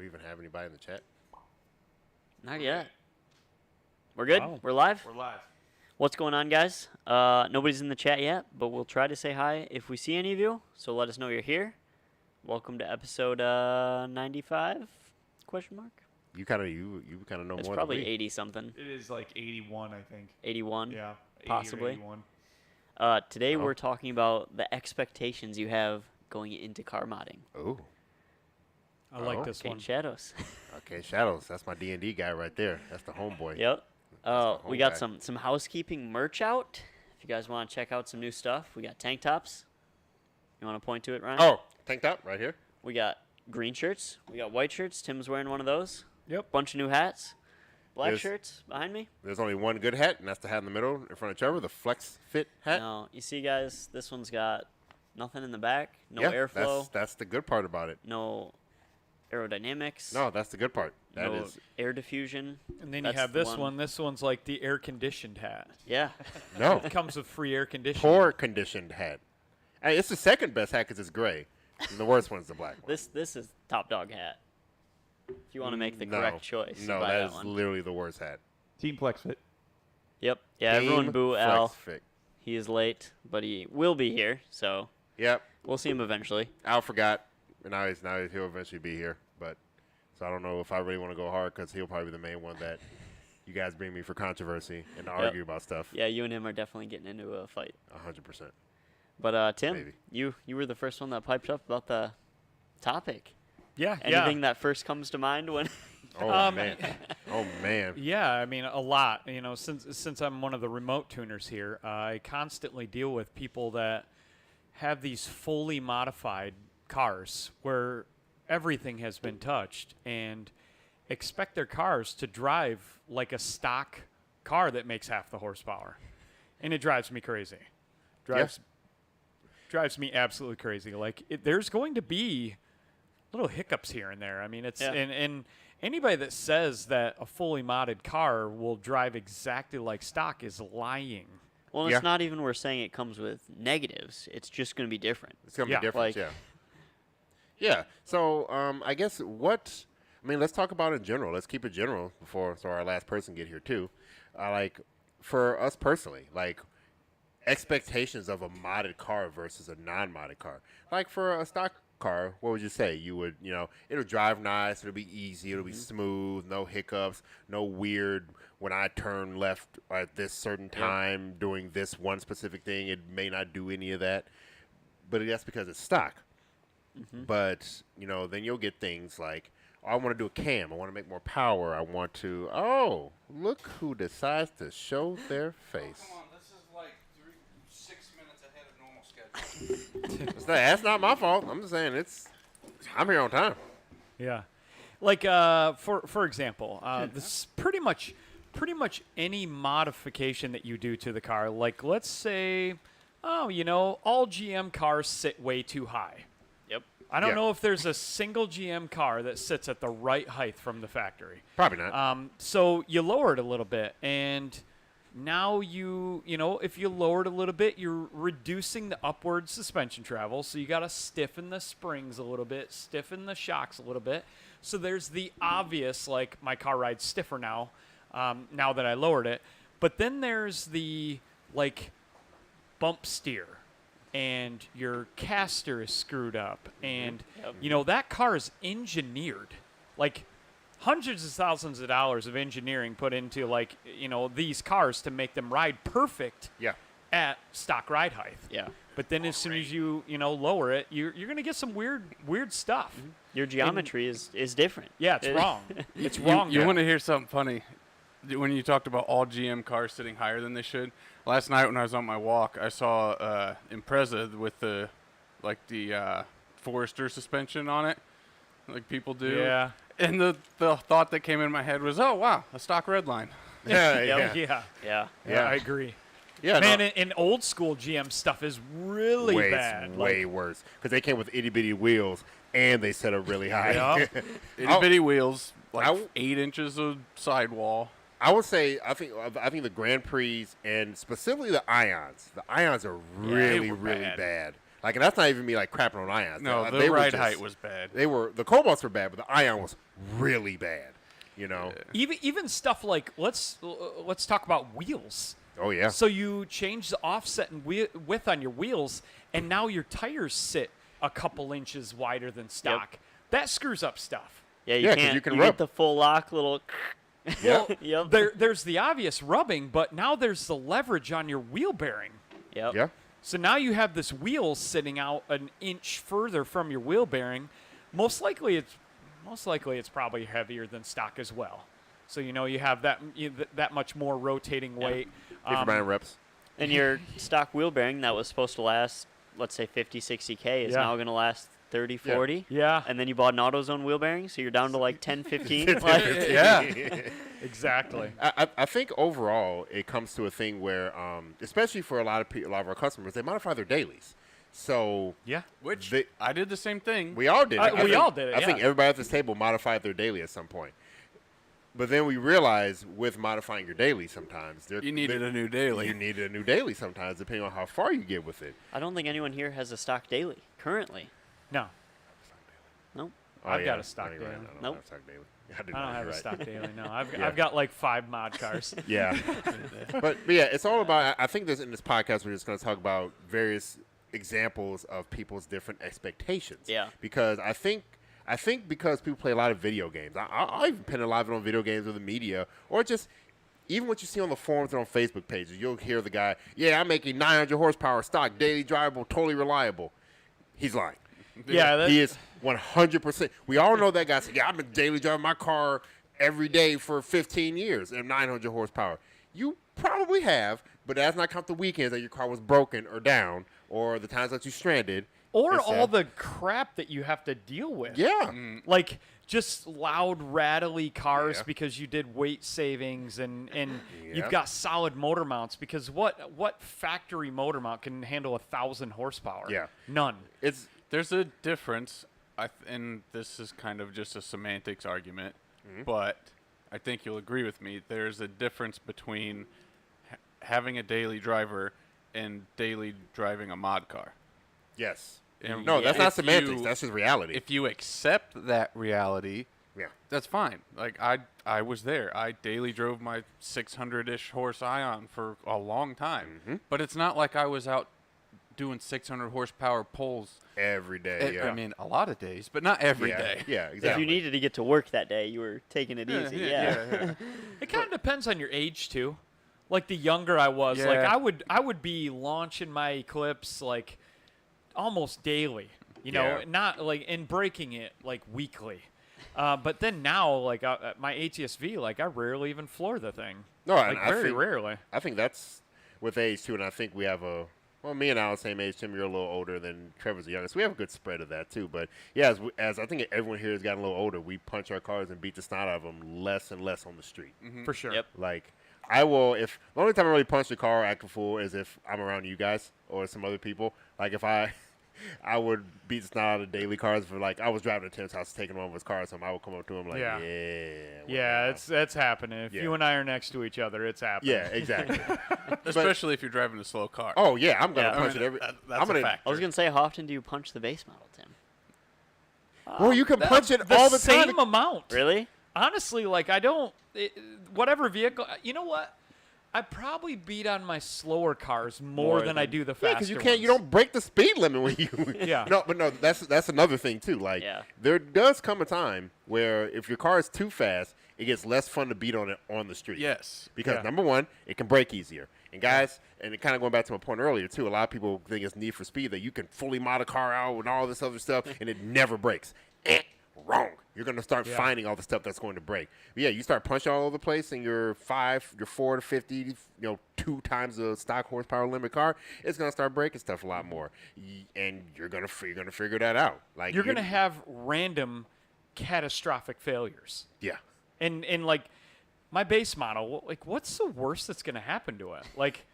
we even have anybody in the chat? Not yet. We're good? Wow. We're live? We're live. What's going on, guys? Nobody's in the chat yet, but we'll try to say hi if we see any of you. So let us know you're here. Welcome to episode 95? Question mark? You kind of know It's more than me. probably 80 something. It is like 81, I think. 81. Yeah. 80 or Possibly. 81. Today Oh. we're talking about the expectations you have going into car modding. Oh, I like Oh. this Okay, one. Shadows. okay, Shadows. That's my D&D guy right there. That's the homeboy. Yep. my We got homeboy. some housekeeping merch out. If you guys want to check out some new stuff, we got tank tops. You want to point to it, Ryan? Oh, tank top right here. We got green shirts. We got white shirts. Tim's wearing one of those. Yep. Bunch of new hats. Black There's- shirts behind me. There's only one good hat, and that's the hat in the middle in front of Trevor, the Flex Fit hat. No, you see, guys, this one's got nothing in the back. No yeah, airflow. That's the good part about it. No aerodynamics. No, that's the good part. That no is air diffusion. And then That's you have the this one. one. This one's like the air-conditioned hat. Yeah. no It comes with free air conditioning. poor conditioned hat. Hey, it's the second best hat because it's gray. And the worst one's the black one. This is top dog hat. If you want to make the No. correct choice, No, buy that that is one. literally the worst hat. Team Flex Fit. Yep. Yeah. Everyone Team boo Flex Al. Fit. He is late, but he will be here, so Yep. we'll see him eventually. Al forgot, and now he'll eventually be here. But so I don't know if I really want to go hard because he'll probably be the main one that you guys bring me for controversy and to argue about stuff. Yeah, you and him are definitely getting into a fight. 100%. But Tim, Maybe. you were the first one that piped up about the topic. Yeah, Anything that first comes to mind when? Oh man. Oh man. Yeah, I mean, a lot. You know, since I'm one of the remote tuners here, I constantly deal with people that have these fully modified cars where everything has been touched and expect their cars to drive like a stock car that makes half the horsepower. And it drives me crazy. Drives me absolutely crazy. Like, there's going to be little hiccups here and there. I mean, it's Yeah. and anybody that says that a fully modded car will drive exactly like stock is lying. Well, Yeah. it's not even we're saying it comes with negatives. It's just going to be different. It's gonna Yeah. be different. Like- yeah. Yeah. So I guess let's talk about it in general. Let's keep it general so our last person get here too. Like for us personally, like expectations of a modded car versus a non-modded car. Like for a stock car, what would you say? You would, it'll drive nice, it'll be easy, it'll be smooth, no hiccups, no weird when I turn left at this certain time doing this one specific thing, it may not do any of that. But that's because it's stock. But, then you'll get things like, I want to do a cam, I want to make more power, I want to, look who decides to show their face. Come on, this is like 6 minutes ahead of normal schedule. That's not my fault. I'm just saying I'm here on time. Yeah, like for example, this pretty much any modification that you do to the car. Like let's say, all GM cars sit way too high. Yep. I don't Yeah. know if there's a single GM car that sits at the right height from the factory. Probably not. So you lower it a little bit, and now if you lower it a little bit, you're reducing the upward suspension travel. So you got to stiffen the springs a little bit, stiffen the shocks a little bit. So there's the obvious, like my car rides stiffer now, now that I lowered it. But then there's the like bump steer. And your caster is screwed up, and that car is engineered, like hundreds of thousands of dollars of engineering put into these cars to make them ride perfect Yeah. at stock ride height. Yeah. But then as soon as you lower it, you're gonna get some weird stuff. Your geometry is different. Yeah, it's wrong. It's wrong. You want to hear something funny? When you talked about all GM cars sitting higher than they should, last night when I was on my walk, I saw Impreza with the Forester suspension on it, like people do. Yeah. And the thought that came in my head was, oh wow, a stock red line. Yeah. Yeah. Yeah. Yeah. I agree. Yeah, Man, no, and old school GM stuff is really way, bad. It's way worse because they came with itty bitty wheels and they set up really high. Yeah. Itty bitty wheels, like I w- 8 inches of sidewall. I would say I think the Grand Prix and specifically the Ions. The Ions are really were really bad. bad. Like, and that's not even me like crapping on ions. No, They the were ride just- height was bad. The Cobalts were bad, but the ion was really bad. You know? Even stuff like let's talk about wheels. Oh yeah. So you change the offset and width on your wheels, and now your tires sit a couple inches wider than stock. That screws up stuff. Yeah, you Yeah, 'cause can't. you can get rub. the full lock little. Yeah. Yep. There's the obvious rubbing, but now there's the leverage on your wheel bearing. Yep. Yeah. So now you have this wheel sitting out an inch further from your wheel bearing. Most likely it's probably heavier than stock as well. So you have that much more rotating weight. If you're buying reps. And your stock wheel bearing that was supposed to last, let's say 50, 60K is Yeah. now going to last 30, 40. Yeah, And then you bought an AutoZone wheel bearing, so you're down to like 10, 15. Like, yeah, exactly. I think overall it comes to a thing where, especially for a lot of our customers, they modify their dailies. So Yeah. Which They- I did the same thing. we all did. it. We all did it, I think yeah. everybody at this table modified their daily at some point. But then we realized with modifying your daily sometimes, You needed a new daily. You needed a new daily sometimes, depending on how far you get with it. I don't think anyone here has a stock daily currently. No, Nope. I've got a stock No, you're right. daily. I don't Nope. have a stock daily. I do I not, don't have you're a right. stock daily. No, Yeah. I've got like 5 mod cars. Yeah. but yeah, it's all about. I think in this podcast we're just going to talk about various examples of people's different expectations. Yeah. Because I think because people play a lot of video games, I even pin a lot of it on video games or the media, or just even what you see on the forums and on Facebook pages. You'll hear the guy, "Yeah, I'm making 900 horsepower stock, daily drivable, totally reliable." He's lying. Yeah, He is 100%. We all know that guy said, "Yeah, I've been daily driving my car every day for 15 years and 900 horsepower." You probably have, but that's not count the weekends that your car was broken or down, or the times that you stranded. or It's, all the crap that you have to deal with. Yeah. Like just loud, rattly cars Yeah. because you did weight savings and Yeah. you've got solid motor mounts because what factory motor mount can handle 1,000 horsepower? Yeah. None. It's There's a difference, and this is kind of just a semantics argument, but I think you'll agree with me. There's a difference between having a daily driver and daily driving a mod car. yes. And No, that's not if semantics. you- That's just reality. If you accept that reality, yeah. that's fine. Like I was there. I daily drove my 600-ish horse Ion for a long time, but it's not like I was out doing 600 horsepower pulls. Every day. Yeah. I mean, a lot of days, but not every yeah. day. Yeah, If exactly. you needed to get to work that day, you were taking it easy. Yeah. It kind of depends on your age too. Like the younger I was, like Yeah. I would be launching my Eclipse like almost daily, Yeah. not like and breaking it like weekly. But then now, like my ATS-V, like I rarely even floor the thing. No, like and I very think- rarely. I think that's with age too, and I think we have me and Al the same age. Tim, you're a little older than Trevor's the youngest. We have a good spread of that too. But yeah, as I think everyone here has gotten a little older, we punch our cars and beat the snot out of them less and less on the street. For sure. Yep. Like I will, if the only time I really punch the car act a fool is if I'm around you guys or some other people. Like if I would beat the snot out of daily cars for like I was driving to Tim's house taking one of his cars, so I would come up to him like, Yeah. yeah, That's happening. If Yeah. you and I are next to each other, it's happening. yeah, exactly. Especially if you're driving a slow car. Oh yeah, I'm gonna Yeah. punch it every. That's I'm gonna. a factor. I was gonna say, how often do you punch the base model, Tim? Well, you can punch it all the same time. amount. Really? Honestly, like I don't, whatever vehicle. You know what? I probably beat on my slower cars more than I do the faster. Yeah, because you can't. You ones. don't break the speed limit when you. Yeah. No, but no, that's another thing too. Like, Yeah. there does come a time where if your car is too fast, it gets less fun to beat on it on the street. Yes. Because Yeah. number one, it can break easier. And guys, and it kind of going back to my point earlier too, a lot of people think it's Need for Speed that you can fully mod a car out and all this other stuff, and it never breaks. Wrong. You're going to start finding all the stuff that's going to break. But yeah, you start punching all over the place in your 4 to 50, 2 times the stock horsepower limit car, it's going to start breaking stuff a lot more. And you're going to figure that out. Like You're gonna have random, catastrophic failures. Yeah. And like my base model, like what's the worst that's gonna happen to it? Like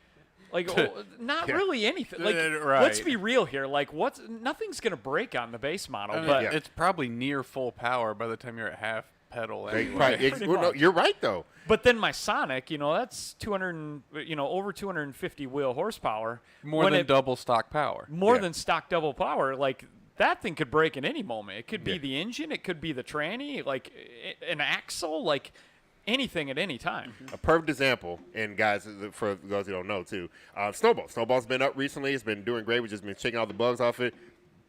not Yeah. really anything. Like Right. let's be real here. Like nothing's gonna break on the base model. I mean, but Yeah. it's probably near full power by the time you're at half pedal They anyway. probably- Pretty well, no, much. you're right though. But then my Sonic, that's 200, over 250 wheel horsepower. More When than it- double stock power. More Yeah. than stock double power. Like, that thing could break at any moment. It could be Yeah. the engine. It could be the tranny, like an axle, like anything at any time. A perfect example, and guys, for those who don't know too, Snowball. Snowball's been up recently. It's been doing great. We've just been checking out the bugs off it.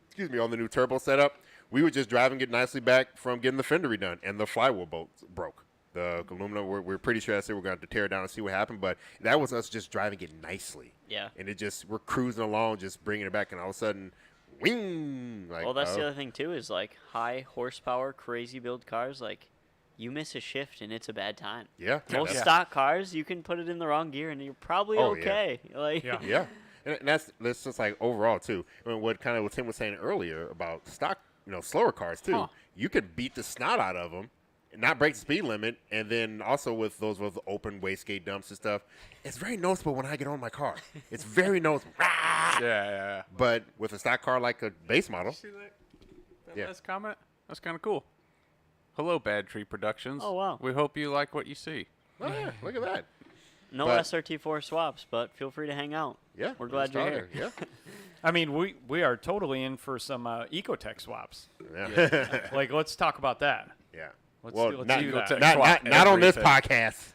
Excuse me, on the new turbo setup. We were just driving it nicely back from getting the fender redone, and the flywheel bolts broke. The aluminum, we're pretty sure I said we're going to have to tear it down and see what happened, but that was us just driving it nicely. Yeah. And we're cruising along, just bringing it back, and all of a sudden, wing! Like, Well, that's the other thing too is like high horsepower, crazy build cars. Like, you miss a shift and it's a bad time. Yeah. Most that's- stock cars, you can put it in the wrong gear and you're probably Oh, yeah. okay. Like, Yeah. Yeah, and that's just like overall too. I mean, what Tim was saying earlier about stock, slower cars too. Huh. You could beat the snot out of them, and not break the speed limit, and then also with those with open wastegate dumps and stuff, it's very noticeable when I get on my car. It's very noticeable. Rah! Yeah. But with a stock car like a base model, See that Yeah. last comment? That's kind of cool. Hello, Bad Tree Productions. Oh, wow. We hope you like what you see. oh yeah, look at that. no But- SRT4 swaps, but feel free to hang out. Yeah, We're glad you're here. Yeah, I mean, we are totally in for some Ecotech swaps. yeah. Like, let's talk about that. Yeah. Let's Well, do not, that. not on this Everything. podcast.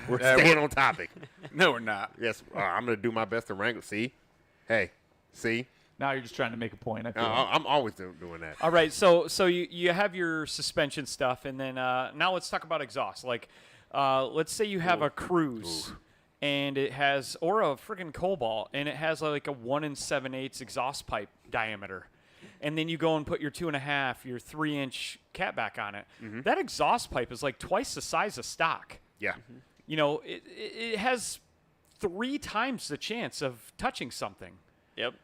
We're Yeah, staying on topic. No, we're not. Yes, I'm going to do my best to wrangle. See? Now you're just trying to make a point. I feel I'm always doing that. All right, so you have your suspension stuff, and then now let's talk about exhaust. Like, let's say you have a Cruise, and it has, or a friggin' Cobalt, and it has like a 1 7/8 exhaust pipe diameter, and then you go and put your 2.5, your 3-inch catback on it. That exhaust pipe is like twice the size of stock. Yeah. It has 3 times the chance of touching something. Yep.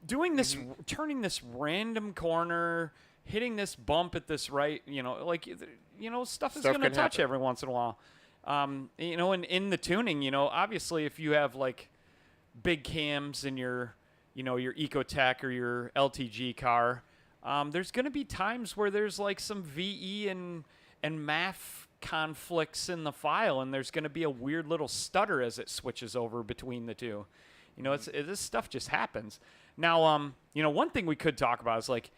Doing this, turning this random corner, hitting this bump at this right, stuff is Stuff going to can touch happen. every once in a while. And in the tuning, obviously if you have like big cams in your Ecotech or your LTG car, there's going to be times where there's like some VE and MAF conflicts in the file, and there's going to be a weird little stutter as it switches over between the two. This stuff just happens. Now, one thing we could talk about is like,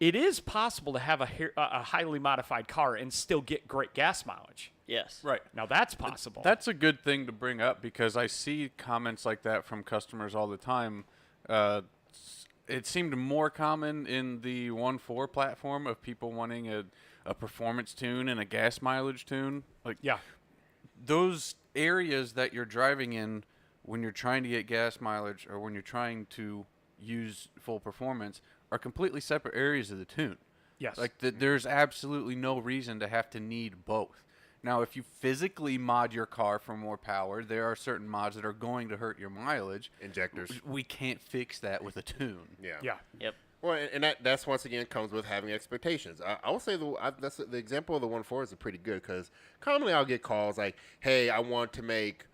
it is possible to have a highly modified car and still get great gas mileage. Yes. Right. Now that's possible. That's a good thing to bring up because I see comments like that from customers all the time. It seemed more common in the 1.4 platform of people wanting a performance tune and a gas mileage tune. Like, yeah. those areas that you're driving in when you're trying to get gas mileage or when you're trying to use full performance are completely separate areas of the tune. Yes. Like, there's absolutely no reason to have to need both. Now, if you physically mod your car for more power, there are certain mods that are going to hurt your mileage. Injectors. We can't fix that with a tune. Yeah. Yeah. Yep. Well, and that's once again comes with having expectations. I would say that's the example of the 1.4 is pretty good because commonly I'll get calls like, "Hey, I want to make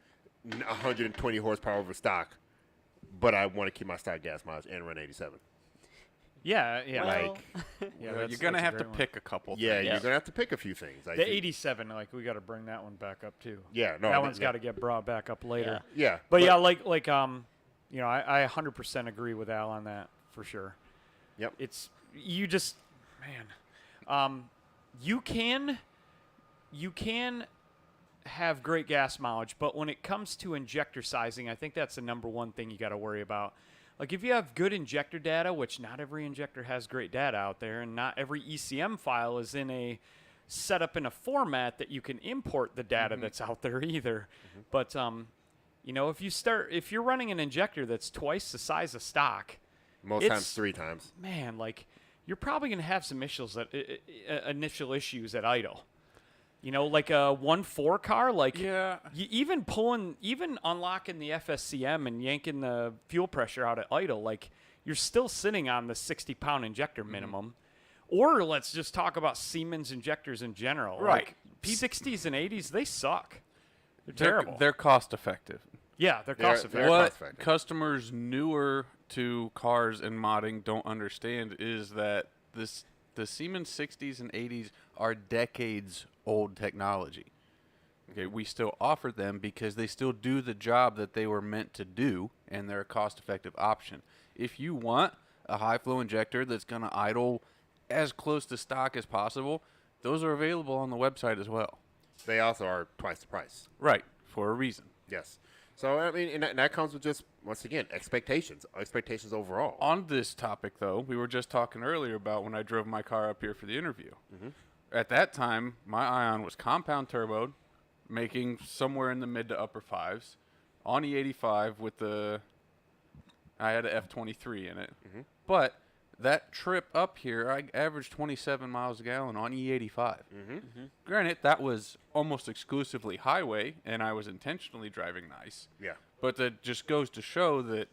120 horsepower over stock, but I want to keep my stock gas mileage and run 87." Yeah. Yeah. Well, yeah, You're going to have to pick a couple Yeah, things. you're gonna have to pick a few things. Like, the 87. Like, we got to bring that one back up too. Yeah, no, that one's yeah. got to get brought back up later. Yeah, But yeah, I 100% agree with Al on that for sure. Yep. It's you just you can have great gas mileage, but when it comes to injector sizing, I think that's the number one thing you got to worry about. Like, if you have good injector data, which not every injector has great data out there, and not every ECM file is set up in a format that you can import the data that's out there either. But if you're running an injector that's twice the size of stock, most it's- times 3 times. man, like, you're probably going to have some initial issues at idle. Like a 1.4 car, like Yeah. even unlocking the FSCM and yanking the fuel pressure out at idle, like, you're still sitting on the 60-pound injector minimum. Or let's just talk about Siemens injectors in general. Right. Like, 60s and 80s, they suck. They're They're terrible. They're cost effective. yeah, they're They're- cost they're effective. What cost-effective. customers newer to cars and modding don't understand is that the Siemens 60s and 80s are decades old technology. Okay, we still offer them because they still do the job that they were meant to do, and they're a cost-effective option. If you want a high-flow injector that's going to idle as close to stock as possible, those are available on the website as well. They also are twice the price. Right, for a reason. Yes. So, I mean, and that comes with just, once again, expectations overall. On this topic, though, we were just talking earlier about when I drove my car up here for the interview. Mm-hmm. At that time, my Ion was compound turboed, making somewhere in the mid to upper fives, on E85 with I had an F23 in it. Mm-hmm. But that trip up here, I averaged 27 miles a gallon on E85. Mm-hmm. Mm-hmm. Granted, that was almost exclusively highway, and I was intentionally driving nice. Yeah. But that just goes to show that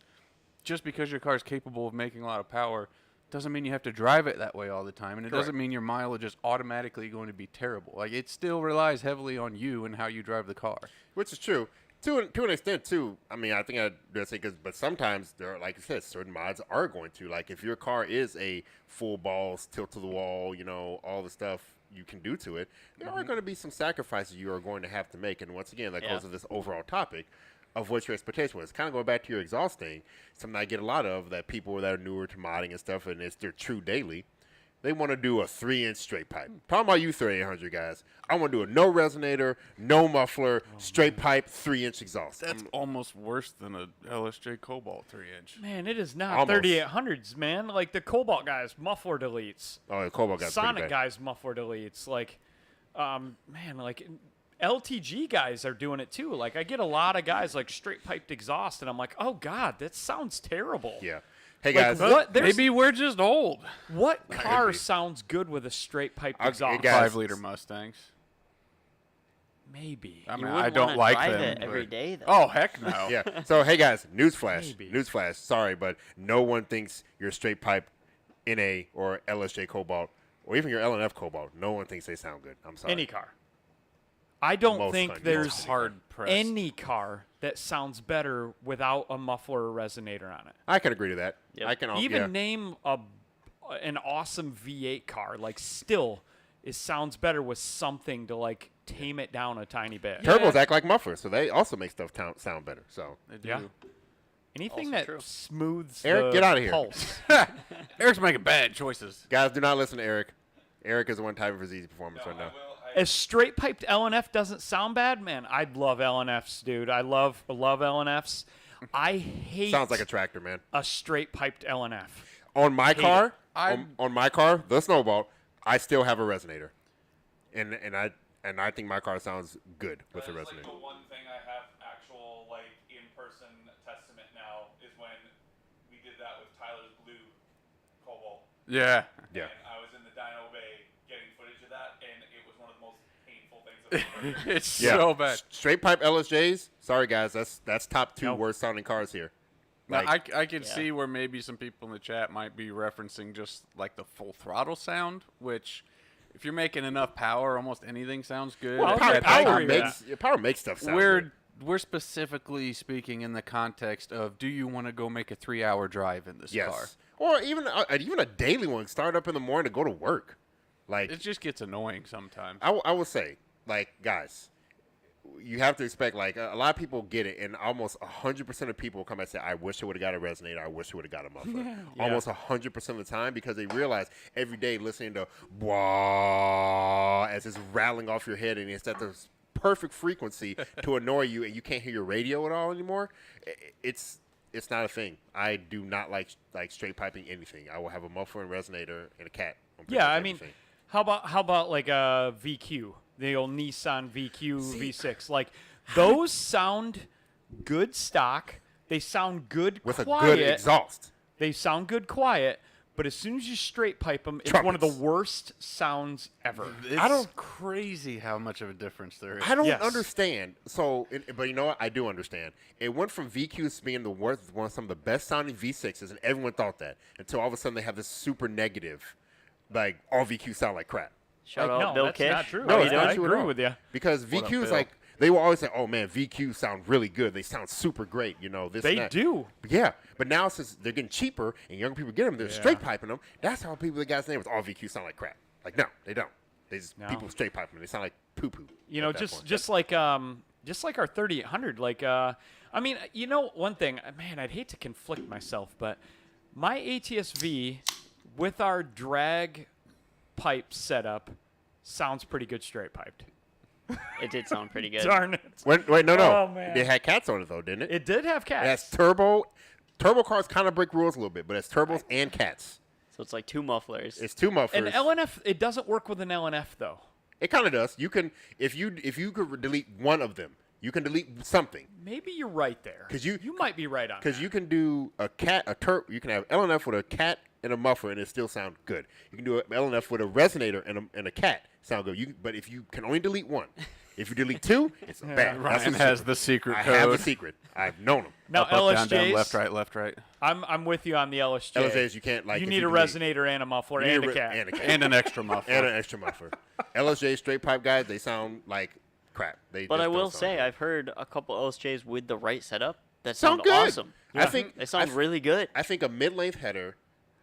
just because your car is capable of making a lot of power doesn't mean you have to drive it that way all the time, and it doesn't mean your mileage is automatically going to be terrible. Like, it still relies heavily on you and how you drive the car. Which is true. To an extent, too. I mean, I think I'd say but sometimes there are, like you said, certain mods are going to. Like, if your car is a full balls, tilt to the wall, all the stuff you can do to it, there are going to be some sacrifices you are going to have to make. And once again, that goes to this overall topic of what your expectation was. Kind of going back to your exhaust thing, something I get a lot of, that people that are newer to modding and stuff, and it's their true daily, they want to do a 3-inch straight pipe. Talking about you 3800 guys, I want to do a no resonator, no muffler, straight pipe, 3-inch exhaust. That's almost worse than a LSJ Cobalt 3-inch. Man, it is not Almost. 3800s, man. Like the Cobalt guys, muffler deletes. Oh, the Cobalt got pretty Sonic bad. guys, muffler deletes. Like, man, like LTG guys are doing it too. Like, I get a lot of guys like straight piped exhaust, and I'm like, oh god, that sounds terrible. Yeah. Hey Like, guys, what? Maybe we're just old. What car be. sounds good with a straight piped Hey, exhaust? guys, 5-liter Mustangs. Maybe. I You mean, wouldn't I don't wanna like drive them. it every but- day, though. Oh, heck no. yeah. So hey guys, newsflash. Maybe. Newsflash. Sorry, but no one thinks your straight pipe NA or LSJ Cobalt or even your LNF Cobalt. No one thinks they sound good. I'm sorry. Any car. I don't Most think fun, there's most Hard pressed. any car that sounds better without a muffler or resonator on it. I can agree to that. Yep. I can Even yeah. name an awesome V8 car, like still, it sounds better with something to like tame it down a tiny bit. Turbos act like mufflers, so they also make stuff sound better. So They do. Yeah. Anything Also that true. smooths Eric, the get outta here. pulse. Eric's making bad choices. guys, do not listen to Eric. Eric is the one typing for ZZPerformance right now. As straight piped LNF doesn't sound bad, man. I love LNFs, dude. I love LNFs. I hate Sounds like a tractor, man. a straight piped LNF. On my car, it. on my car, the Snowball, I still have a resonator, and I think my car sounds good with a That is, resonator. the one thing I have actual in-person testament now is when we did that with Tyler's blue Cobalt. Yeah. Yeah. And I was in the dyno bay getting footage of that, and it was one of the most painful things I've ever heard. It's Yeah. so bad. Straight pipe LSJs. Sorry guys, that's top 2 Nope. worst sounding cars here. Now, Like, I can Yeah. see where maybe some people in the chat might be referencing just like the full throttle sound, which if you're making enough power, almost anything sounds good. Well, At power- that power time, makes- power makes stuff sound we're good. we're specifically speaking in the context of, do you want to go make a 3-hour drive in this Yes. car? Or even a daily one. Start up in the morning to go to work. Like It just gets annoying sometimes. I will say, like, guys, you have to expect, like, a lot of people get it, and almost 100% of people come and say, I wish I would have got a resonator, I wish I would have got a muffler. Almost 100% of the time, because they realize every day listening to wah as it's rattling off your head, and it's at the perfect frequency to annoy you, and you can't hear your radio at all anymore. It's not a thing. I do not like straight piping anything. I will have a muffler and resonator and a cat. on pretty Yeah, much I mean, everything. how about like a VQ, the old Nissan VQ V6? Like those sound good stock. They sound good with quiet. a good exhaust. They sound good quiet. But as soon as you straight pipe them, it's one of the Trumpets. worst sounds ever. It's crazy how much of a difference there is. I don't Yes. understand. So, but you know what? I do understand. It went from VQs being the worst, one of some of the best sounding V6s, and everyone thought that until all of a sudden they have this super negative, like all VQs sound like crap. Shout Like, out no, Bill that's Kish. not true. No, I it's not true at agree all. with you. Because up, VQs, Bill? like, they will always say, "Oh man, VQs sound really good. They sound super great." You know, this. and They that. do. Yeah, but now since they're getting cheaper and young people get them, they're straight piping them. That's how people, the guy's name was all VQs sound like crap. Like, no, they don't. They just No. people straight pipe them. They sound like poo poo. You know, just like our 3800. Like, I mean, you know, one thing, man, I'd hate to conflict myself, but my ATS-V with our drag pipe setup sounds pretty good straight piped. It did sound pretty good. Darn it. Wait, no. Oh, man. They had cats on it though, didn't it? It did have It has cats. turbo. Turbo cars kind of break rules a little bit, but it's turbos and cats. So it's like 2 mufflers. It's 2 mufflers. An LNF, it doesn't work with an LNF though. It kind of does. You can if you could delete one of them, you can delete something. Maybe you're right there. 'Cause you might be right on Because that. you can do a cat, you can have LNF with a cat and a muffler, and it still sound good. You can do an LNF with a resonator and a cat, sound good. But if you can only delete one, if you delete 2, it's bad. Ryan That's has the secret I code. have the secret. I've known them. Now Up, down, down, LSJs, left, right. I'm with you on the LSJ. LSJs, you can't like. You if need a delete- resonator and a muffler you need and a a cat. and a cat And an extra muffler. and an extra muffler. LSJ straight pipe guys, they sound like crap. They But just I don't will sound say good. I've heard a couple LSJs with the right setup that Sound sound good. awesome. I think They sound really good. I think a mid-length header,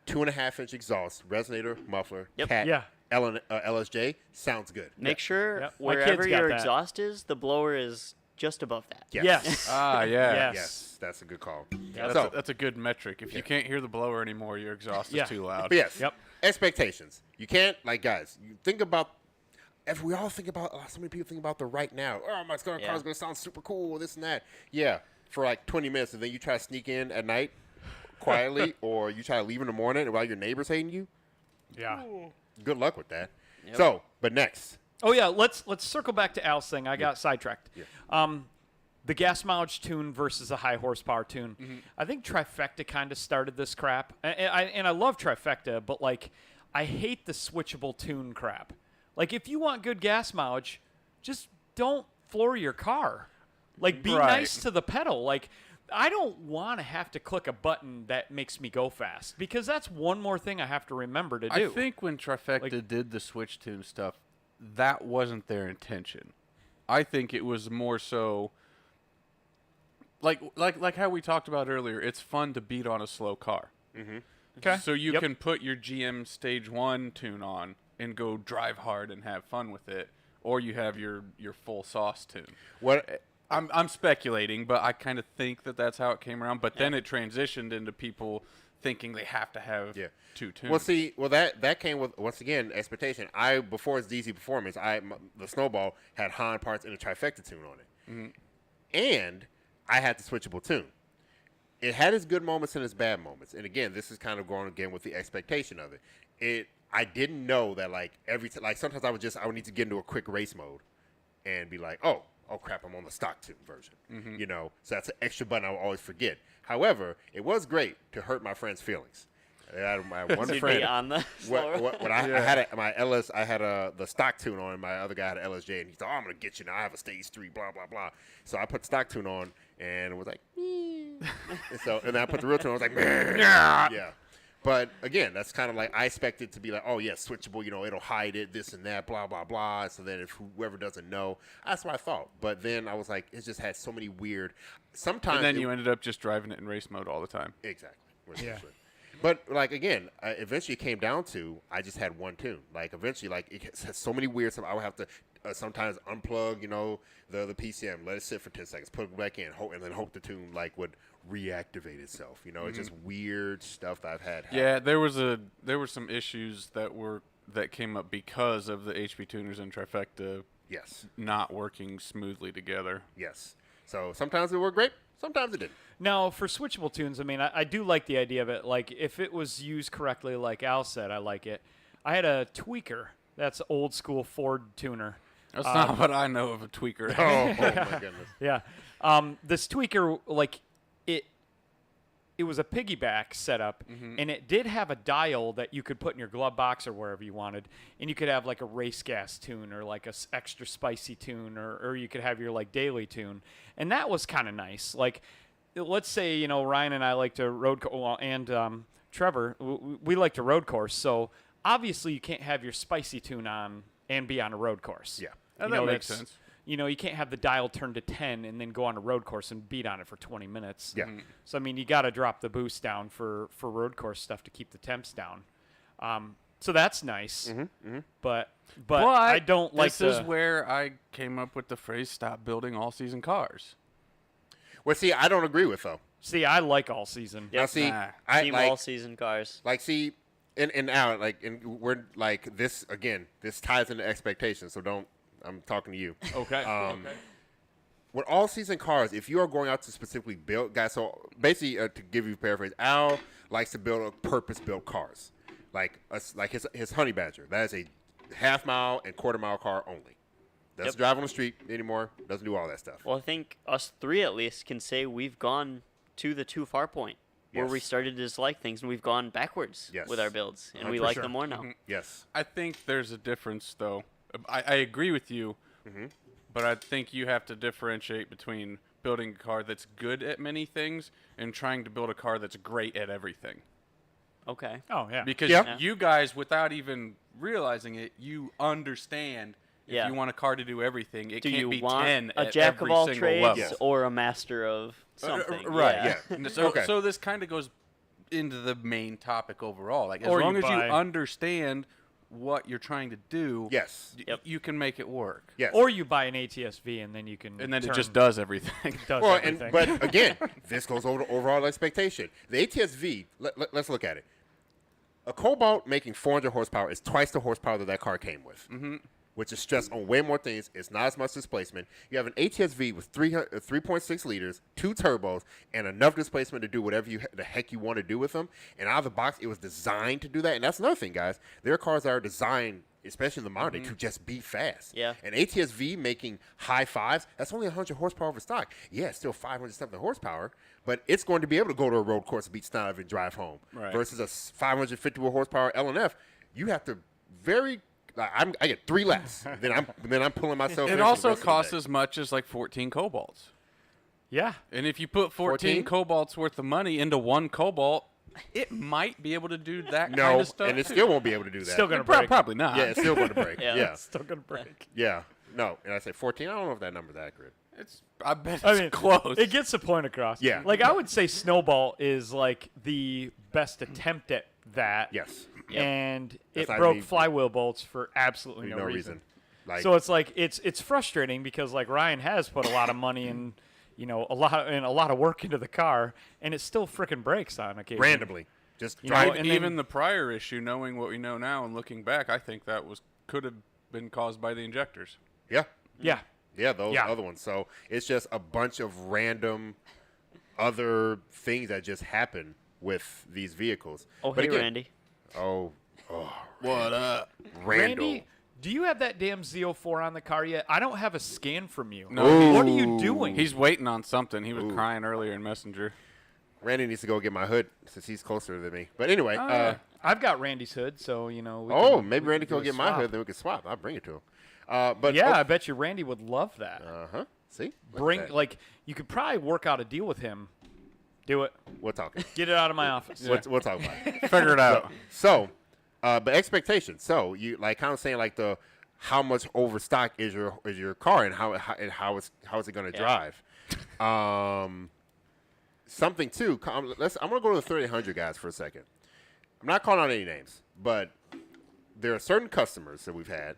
2.5-inch exhaust, resonator, muffler, Yep. cat, Yeah. LSJ sounds good. Make sure Yep. My wherever kid's got your that. exhaust is, the blower is just above that. Yes. Ah, yeah. Yes. Yes, that's a good call. That's a good metric. If you can't hear the blower anymore, your exhaust Yeah. is too loud. But yes, Yep. expectations. You can't, like, guys, you think about, if we all think about, so many people think about the right now. Oh, my car's Yeah. going to sound super cool, this and that. Yeah, for like 20 minutes, and then you try to sneak in at night quietly, or you try to leave in the morning while your neighbor's hating you. Yeah. Good luck with that. Yep. So, but next. Oh yeah, let's circle back to Al's thing. I got sidetracked. Yeah. The gas mileage tune versus a high horsepower tune. Mm-hmm. I think Trifecta kind of started this crap, and I love Trifecta, but like I hate the switchable tune crap. Like if you want good gas mileage, just don't floor your car. Like be Right. nice to the pedal. Like I don't want to have to click a button that makes me go fast because that's one more thing I have to remember to do. I think when Trifecta did the switch tune stuff, that wasn't their intention. I think it was more so like how we talked about earlier. It's fun to beat on a slow car. Okay. So you Yep. can put your GM Stage 1 tune on and go drive hard and have fun with it, or you have your full sauce tune. What? I'm speculating, but I kind of think that that's how it came around. But then it transitioned into people thinking they have to have Yeah. 2 tunes. Well, that came with, once again, expectation. Before it's ZZPerformance, the Snowball had Han parts and a Trifecta tune on it. And I had the switchable tune. It had its good moments and its bad moments. And again, this is kind of going again with the expectation of it. I didn't know that like sometimes I would need to get into a quick race mode and be like, oh crap, I'm on the stock tune version. You know, so that's an extra button I will always forget. However, it was great to hurt my friend's feelings. I had my one You'd friend. be on the floor. I had my LS, I had the stock tune on, and my other guy had an LSJ, and he said, "Oh, I'm gonna get you now. I have a stage 3, blah blah blah." So I put stock tune on, and it was like, and then I put the real tune on. I was like, yeah. But again, that's kind of like I expect it to be like, oh yeah, switchable. You know, it'll hide it, this and that, blah blah blah. So then if whoever doesn't know, that's what I thought. But then I was like, it just had so many weird. Sometimes and then you ended up just driving it in race mode all the time. exactly. Yeah. But like again, eventually it came down to I just had one tune. Like eventually, like it has so many weird stuff. I would have to sometimes unplug, you know, the PCM, let it sit for 10 seconds, put it back in, and then hope the tune like would reactivate itself. You know, it's just weird stuff that I've had. Yeah, there were some issues that came up because of the HP tuners and Trifecta Yes. not working smoothly together. Yes. So sometimes it worked great, sometimes it didn't. Now, for switchable tunes, I mean, I do like the idea of it. Like, if it was used correctly, like Al said, I like it. I had a tweaker. That's old school Ford tuner. That's not what I know of a tweaker. Oh my goodness. Yeah. This tweaker, like, it was a piggyback setup, and it did have a dial that you could put in your glove box or wherever you wanted, and you could have like a race gas tune or like a extra spicy tune, or you could have your like daily tune, and that was kind of nice. Like, let's say, you know, Ryan and I like to and Trevor, we like to road course, so obviously you can't have your spicy tune on and be on a road course. Yeah. And You that know, makes that's- sense. You know, you can't have the dial turned to 10 and then go on a road course and beat on it for 20 minutes. Yeah. So, I mean, you got to drop the boost down for road course stuff to keep the temps down. So that's nice. Mm-hmm. But I don't like this is where I came up with the phrase "stop building all-season cars." Well, see, I don't agree with though. See, I like all season. Now, see, Nah. I Team like, all season cars. like, see, and now, like, and we're like this again. This ties into expectations. So don't. I'm talking to you. Okay. With all season cars, if you are going out to specifically build, guys, so basically to give you a paraphrase, Al likes to build purpose built cars, like his Honey Badger. That is a half-mile and quarter-mile car only. Doesn't drive on the street anymore. Doesn't do all that stuff. Well, I think us three at least can say we've gone to the too far point where we Yes. started to dislike things and we've gone backwards Yes. with our builds and we For like sure. them more now. Yes. I think there's a difference, though. I agree with you, but I think you have to differentiate between building a car that's good at many things and trying to build a car that's great at everything. Okay. Oh yeah. Because Yeah. you guys, without even realizing it, you understand if Yeah. you want a car to do everything, it Do can't you be want 10 a at jack every of all single trades level. Yes. or a master of something? Right, Yeah. And so, Okay. so this kind of goes into the main topic overall. Like, as Or you long as you buy- understand what you're trying to do, Yes. Yep. you can make it work. Yes. Or you buy an ATS-V and then you can. And then it turn- just does everything. does Well, everything. but again, this goes over the overall expectation. The ATS-V, let's look at it. A Cobalt making 400 horsepower is twice the horsepower that car came with, which is stressed on way more things. It's not as much displacement. You have an ATS-V with 3.6 liters, 2 turbos, and enough displacement to do whatever the heck you want to do with them. And out of the box, it was designed to do that. And that's another thing, guys. There are cars that are designed, especially in the modern day, to just be fast. Yeah. An ATS-V making high fives, that's only 100 horsepower over stock. Yeah, it's still 500-something horsepower, but it's going to be able to go to a road course, beat Snipe, and drive home. Right. Versus a 550 horsepower LNF, you have to I get 3 laps. then I'm pulling myself. It in for the also rest of the costs day. as much as like 14 Cobalts. yeah. And if you put 14 14? Cobalts worth of money into one Cobalt, it might be able to do that kind No, of stuff. and it too. still won't be able to do that. Still gonna Prob- break. Probably not. Yeah, it's still going to break. Yeah. yeah. Still gonna break. Yeah. No, and I say 14. I don't know if that number's accurate. I bet it's I mean, close. It gets the point across. Yeah. Like I would say, Snowball is like the best attempt at that. Yes. And That's it not broke me. flywheel bolts for absolutely No reason. Like, So it's like it's frustrating because like Ryan has put a lot of money and a lot of work into the car, and it still freaking breaks on occasion. randomly. Just You know, drive. and Even then- the prior issue, knowing what we know now and looking back, I think that could have been caused by the injectors. Yeah. Yeah. Yeah, those Yeah. other ones. So it's just a bunch of random other things that just happen with these vehicles. Oh, But hey, again- Randy. Oh, What up? Randall. Randy, do you have that damn Z04 on the car yet? I don't have a scan from you. No, What are you doing? He's waiting on something. He was crying earlier in Messenger. Randy needs to go get my hood since he's closer than me. But anyway, I've got Randy's hood, so we maybe we Randy can do go a get my swap. hood, then we can swap. I'll bring it to him. But Yeah, I bet you Randy would love that. uh-huh. See? Look at Bring that. like you could probably work out a deal with him. Do it. We're talking. Get it out of my office. We'll talk about it. Figure it out. So, but expectations. So you like kind of saying like how much overstock is your car and how is it going to drive? Something too. I'm gonna go to the 3800 guys for a second. I'm not calling out any names, but there are certain customers that we've had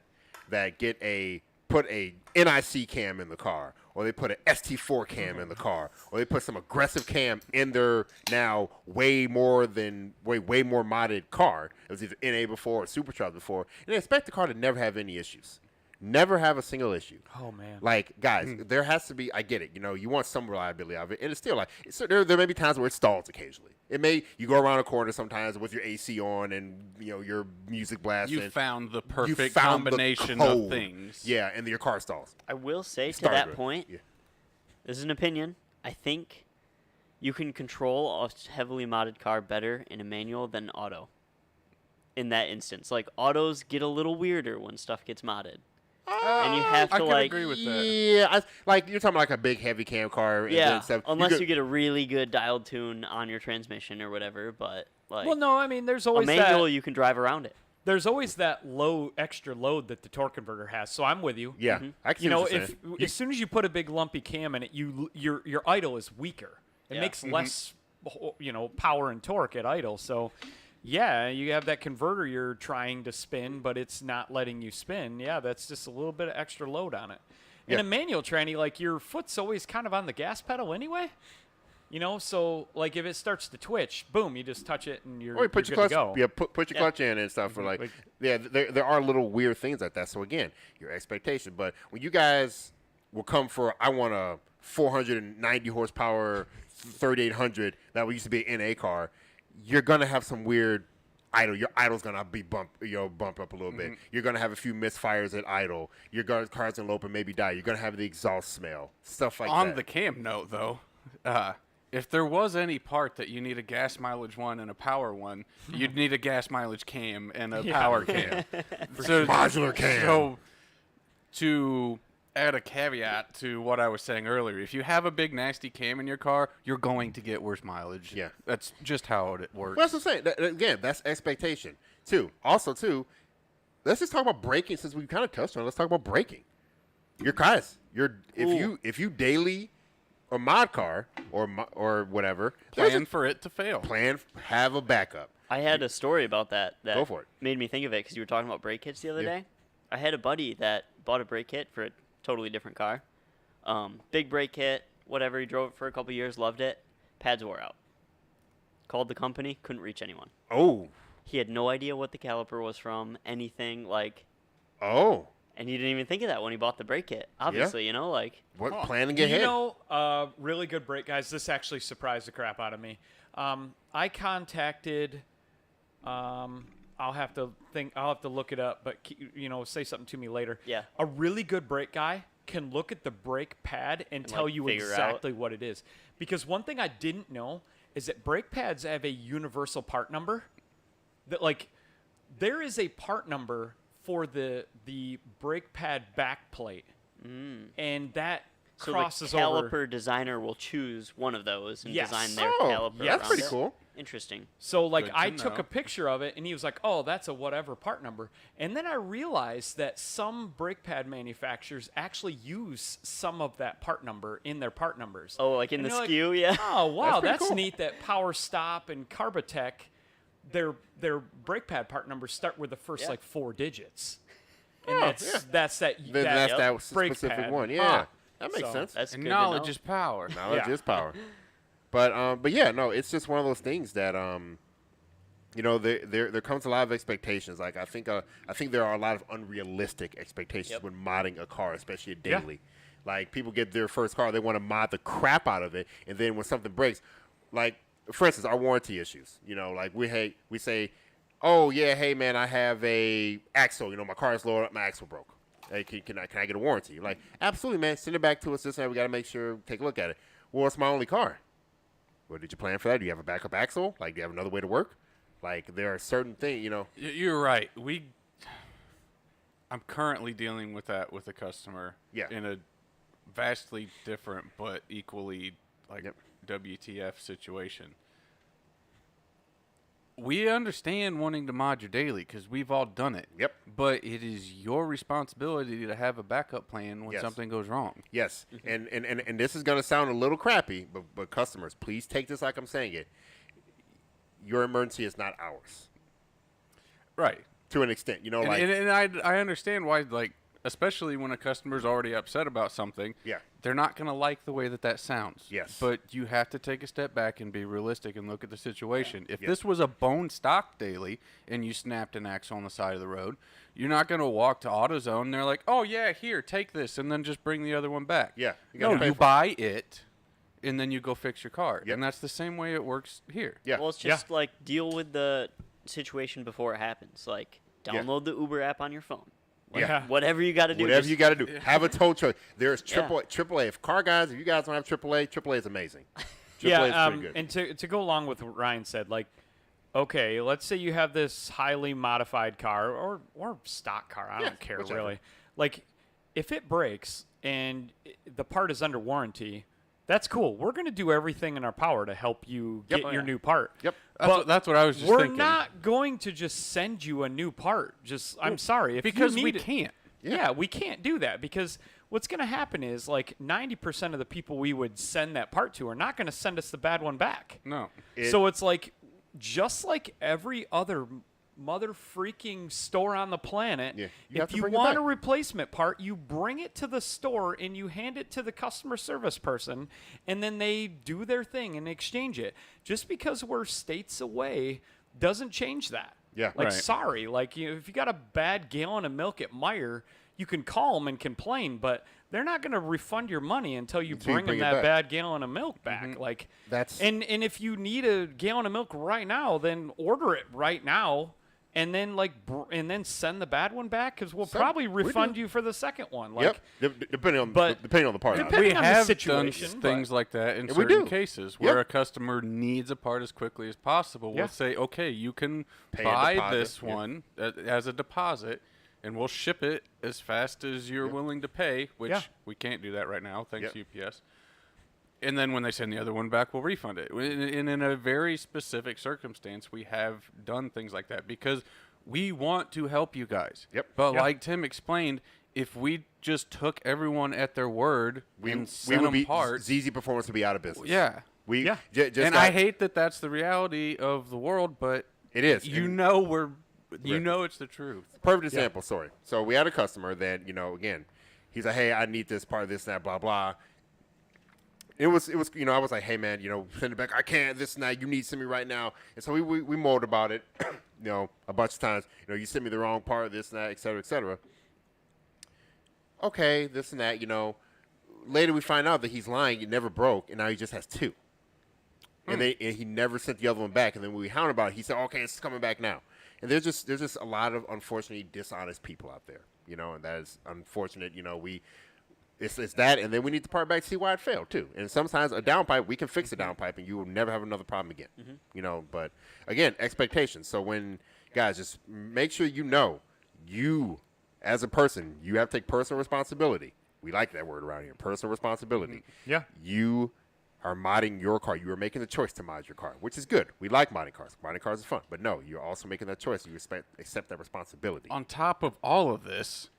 that put a NIC cam in the car, or they put an ST4 cam in the car, or they put some aggressive cam in their now way more modded car. It was either NA before or Supercharged before, and they expect the car to never have any issues. Never have a single issue. Oh man. Like, guys, there has to be, I get it, you want some reliability out of it, and it's still like, there may be times where it stalls occasionally. You go around a corner sometimes with your AC on and, your music blasting. You found the You perfect found the combination code. of things. Yeah, and your car stalls. I will say to Started that with. point, Yeah. this is an opinion. I think you can control a heavily modded car better in a manual than auto. In that instance, like autos get a little weirder when stuff gets modded, and you have I to can like agree with that. Yeah, like you're talking like a big heavy cam car. yeah, and stuff. unless you get a really good dialed tune on your transmission or whatever. But like Well, no, I mean there's a always manual, that. you can drive around it. There's always that extra load that the torque converter has. So I'm with you. Yeah, I can see You know, what you're if saying. as soon as you put a big lumpy cam in it, your idle is weaker. It Yeah. makes less, power and torque at idle. So, yeah, you have that converter you're trying to spin, but it's not letting you spin. Yeah, that's just a little bit of extra load on it. In a manual tranny, like your foot's always kind of on the gas pedal anyway. You know, so like if it starts to twitch, boom, you just touch it and you're, Or you put you're your good clutch, to go. put your clutch in and stuff. For like, there are little weird things like that. So again, your expectation. But when you guys will come for, I want a 490 horsepower 3800 that used to be an NA car, you're gonna have some weird idle. Your idle's gonna be bump up a little bit. You're gonna have a few misfires at idle. Your car's gonna lope and maybe die. You're gonna have the exhaust smell, stuff like that. On the cam note, though, if there was any part that you need a gas mileage one and a power one, you'd need a gas mileage cam and a power cam. So, modular cam. So, to add a caveat to what I was saying earlier, if you have a big nasty cam in your car, you're going to get worse mileage. Yeah. That's just how it works. Well, that's what I'm saying. Again, that's expectation. Also, let's just talk about braking since we kind of touched on it. Let's talk about braking. Your cars. If you daily or mod car or whatever, Plan for it to fail. Have a backup. I had a story about that Go for it. made me think of it because you were talking about brake kits the other Yeah. day. I had a buddy that bought a brake kit for a totally different car. Big brake kit, whatever. He drove it for a couple years, loved it. Pads wore out. Called the company, couldn't reach anyone. Oh. He had no idea what the caliper was from, anything like. Oh. And he didn't even think of that when he bought the brake kit. Obviously, you know, like. What planning You ahead? know, really good brake, guys. This actually surprised the crap out of me. I contacted. I'll have to look it up, but say something to me later. Yeah. A really good brake guy can look at the brake pad and tell like, you figure exactly what it is. Because one thing I didn't know is that brake pads have a universal part number. That like, there is a part number for the brake pad back plate, and that So crosses the caliper over. designer will choose one of those and Yes. design their Oh, caliper yeah, that's around pretty it. cool. Interesting. So, like, Good to I took know. a picture of it, and he was like, oh, that's a whatever part number. And then I realized that some brake pad manufacturers actually use some of that part number in their part numbers. Oh, like in And the you're like, SKU, yeah. Oh, wow, pretty that's cool. neat that Power Stop and Carbotech, their brake pad part numbers start with the first, Yeah. like, 4 digits. And Oh, that's yeah. that's that, Then that's Yep. that brake specific pad. one. Yeah. Huh. That makes So, sense. That's And good knowledge to know. is power. Knowledge Yeah. is power. But yeah, no, it's just one of those things that there comes a lot of expectations. Like I think there are a lot of unrealistic expectations Yep. when modding a car, especially a Yeah. daily. Like people get their first car, they want to mod the crap out of it, and then when something breaks, like for instance, our warranty issues. Like we say, oh yeah, hey man, I have a axle. My car is lowered up, my axle broke. Hey, can I get a warranty? You're like, absolutely, man. Send it back to us. This and we got to make sure, take a look at it. Well, it's my only car. Well, did you plan for that? Do you have a backup axle? Like, do you have another way to work? Like, there are certain things, You're right. I'm currently dealing with that with a customer. Yeah. In a vastly different but equally like Yep. WTF situation. We understand wanting to mod your daily because we've all done it. Yep. But it is your responsibility to have a backup plan when Yes. something goes wrong. Yes, and this is going to sound a little crappy, but customers, please take this like I'm saying it. Your emergency is not ours, Right. to an extent. Like And I understand why, like, especially when a customer's already upset about something. Yeah. They're not going to like the way that sounds. Yes. But you have to take a step back and be realistic and look at the situation. If Yep. this was a bone stock daily and you snapped an axle on the side of the road, you're not going to walk to AutoZone and they're like, oh, yeah, here, take this, and then just bring the other one back. Yeah, you gotta No, pay you for it. buy it, and then you go fix your car. Yep. And that's the same way it works here. yeah, Well, it's just like deal with the situation before it happens. Like Yeah. download the Uber app on your phone. Yeah. Whatever you got to do. whatever just- you got to do, have a tow truck. There's Yeah. AAA. If car guys, if you guys don't have AAA, AAA is amazing. AAA Yeah, is pretty good. and to go along with what Ryan said, like, okay, let's say you have this highly modified car or stock car. I don't care whichever. really. Like, if it breaks and the part is under warranty, that's cool. We're going to do everything in our power to help you Yep. get Oh, your yeah. new part. Yep. That's what I was just We're thinking. not going to just send you a new part. I'm sorry. If you because we need it- can't. Yeah, we can't do that because what's going to happen is like 90% of the people we would send that part to are not going to send us the bad one back. No. So it's like just like every other mother freaking store on the planet, you have if to you bring it want back. a replacement part, you bring it to the store and you hand it to the customer service person, and then they do their thing and exchange it. Just because we're states away doesn't change that. Yeah. Like, Right. sorry, like, if you got a bad gallon of milk at Meijer, you can call them and complain, but they're not going to refund your money until you Until you bring them bring it that back. bad gallon of milk back. Like, That's- and if you need a gallon of milk right now, then order it right now, and then and then send the bad one back, because we'll probably we refund do. you for the second one. Like, depending on but- depending on the part. Depending We on the have situation, done but- things like that in Yeah, we certain do. cases Yep. where a customer needs a part as quickly as possible. Yeah. We'll say, okay, you can Pay a buy deposit, this yeah. one as a deposit, and we'll ship it as fast as you're willing to pay, which Yeah. we can't do that right now, thanks Yep. UPS. And then when they send the other one back, we'll refund it. And in a very specific circumstance, we have done things like that because we want to help you guys. Yep. But Yeah. like Tim explained, if we just took everyone at their word we and we sent would them be parts, ZZPerformance would be out of business. yeah. We Yeah. just And got- I hate that that's the reality of the world, but it is. you And know you Right. know it's the truth. perfect example. Sorry. So we had a customer that again, he's like, hey, I need this part of this and that, blah blah. It was I was like, hey man, send it back. I can't this and that. You need to send me right now. And so we mulled about it, a bunch of times. You sent me the wrong part, this and that, et cetera, et cetera. Okay, this and that. Later we find out that he's lying. It never broke, and now he just has two. And he never sent the other one back. And then when we hounded about it, he said, okay, it's coming back now. And there's just a lot of unfortunately dishonest people out there, and that is unfortunate. It's that, and then we need the part back to see why it failed too. And sometimes a downpipe, we can fix a downpipe, and you will never have another problem again. But again, expectations. So when guys, just make sure you as a person, you have to take personal responsibility. We like that word around here, personal responsibility. Yeah. You are modding your car. You are making the choice to mod your car, which is good. We like modding cars. Modding cars is fun. But no, you're also making that choice. You accept that responsibility. On top of all of this,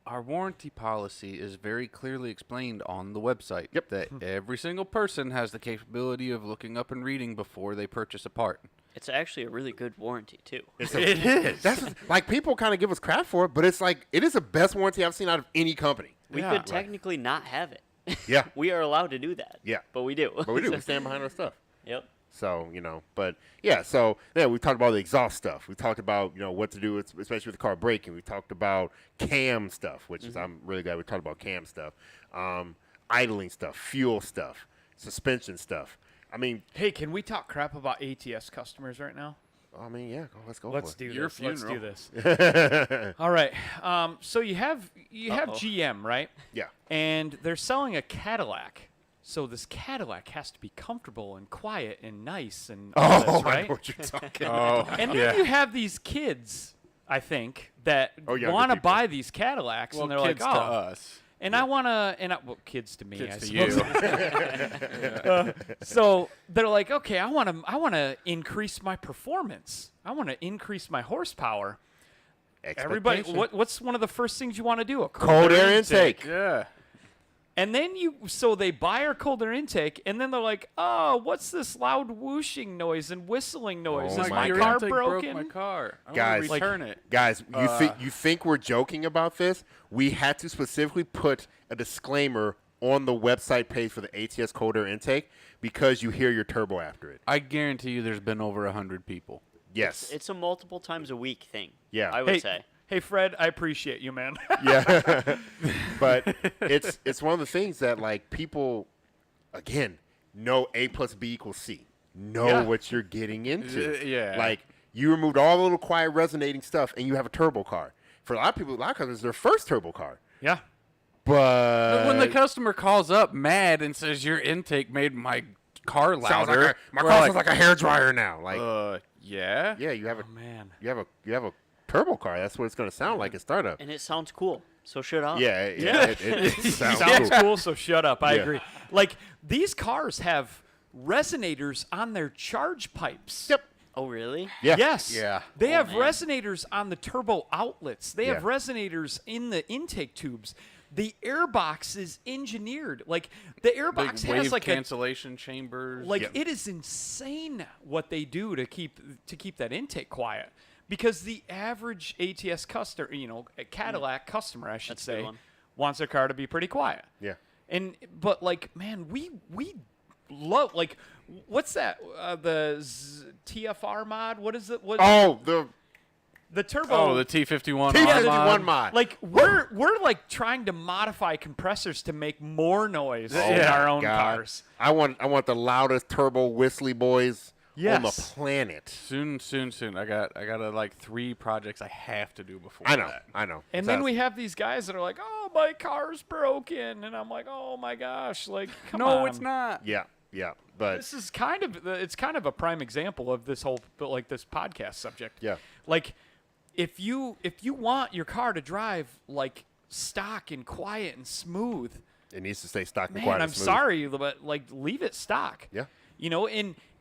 our warranty policy is very clearly explained on the website. Yep. That every single person has the capability of looking up and reading before they purchase a part. It's actually a really good warranty too. It is. That's like people kind of give us crap for it, but it's like it is the best warranty I've seen out of any company. We Yeah. could technically not have it. Yeah. We are allowed to do that. Yeah. But we do. But we do. We stand behind our stuff. Yep. So, but yeah, we talked about the exhaust stuff. We talked about, what to do, especially with the car braking. We talked about cam stuff, which is, I'm really glad we talked about cam stuff. Idling stuff, fuel stuff, suspension stuff. I mean, hey, can we talk crap about ATS customers right now? yeah, let's go Let's for it. do Your this. Let's do funeral. this. All right. So you have GM, right? Yeah. And they're selling a Cadillac. So this Cadillac has to be comfortable and quiet and nice and all this, I know right? what you're talking Oh, And then you have these kids, I think, that younger want to people. buy these Cadillacs, well, and they're like, kids oh, to us. and I want to, well, kids to me, Kids I to suppose. you. So they're like, okay, I want to increase my performance. I want to increase my horsepower. Everybody, Expectation. what's one of the first things you want to do? A Cold air intake. Yeah. And then so they buy our cold air intake, and then they're like, oh, what's this loud whooshing noise and whistling noise? Oh Is my my your car intake broken? broke my car. I Guys, want to return it. Guys, you think we're joking about this? We had to specifically put a disclaimer on the website page for the ATS cold air intake because you hear your turbo after it. I guarantee you there's been over 100 people. Yes. It's a multiple times a week thing. Yeah. I would Hey, say. hey, Fred, I appreciate you, man. Yeah. But it's one of the things that like people again know A plus B equals C. Know Yeah. what you're getting into. Yeah. Like you removed all the little quiet resonating stuff and you have a turbo car. For a lot of people, a lot of customers, it's their first turbo car. Yeah. But when the customer calls up mad and says your intake made my car louder, sounds like my we're car sounds like a hairdryer now. Like yeah. yeah, you have a Oh, man. you have a turbo car. That's what it's going to sound like at startup. And it sounds cool. So shut up. Yeah, it sounds Sounds cool. cool, so shut up. I Yeah. agree. Like, these cars have resonators on their charge pipes. Yep. Oh, really? Yeah. Yes. Yeah. They have man. resonators on the turbo outlets. They have Yeah. resonators in the intake tubes. the airbox is engineered. Like the airbox Big has wave like cancellation chambers. it is insane what they do to keep that intake quiet. Because the average ATS customer, a Cadillac customer, I should That's a good say, one. wants their car to be pretty quiet. Yeah. But like, man, we love, like, what's that? The TFR mod? What is it? What? Oh, the turbo. the T51 T51 mod. Like we're like trying to modify compressors to make more noise in our own cars. I want the loudest turbo whistly boys on the Yes. planet. Soon. I got like 3 projects I have to do before I know. that. I know. And then we have these guys that are like, "Oh, my car's broken," and I'm like, "Oh my gosh!" Like, come on. No, it's not. Yeah. But This is kind of a prime example of this whole this podcast subject. Yeah. Like, if you want your car to drive like stock and quiet and smooth, it needs to stay stock and man, quiet. I'm and smooth. sorry, but like leave it stock. Yeah.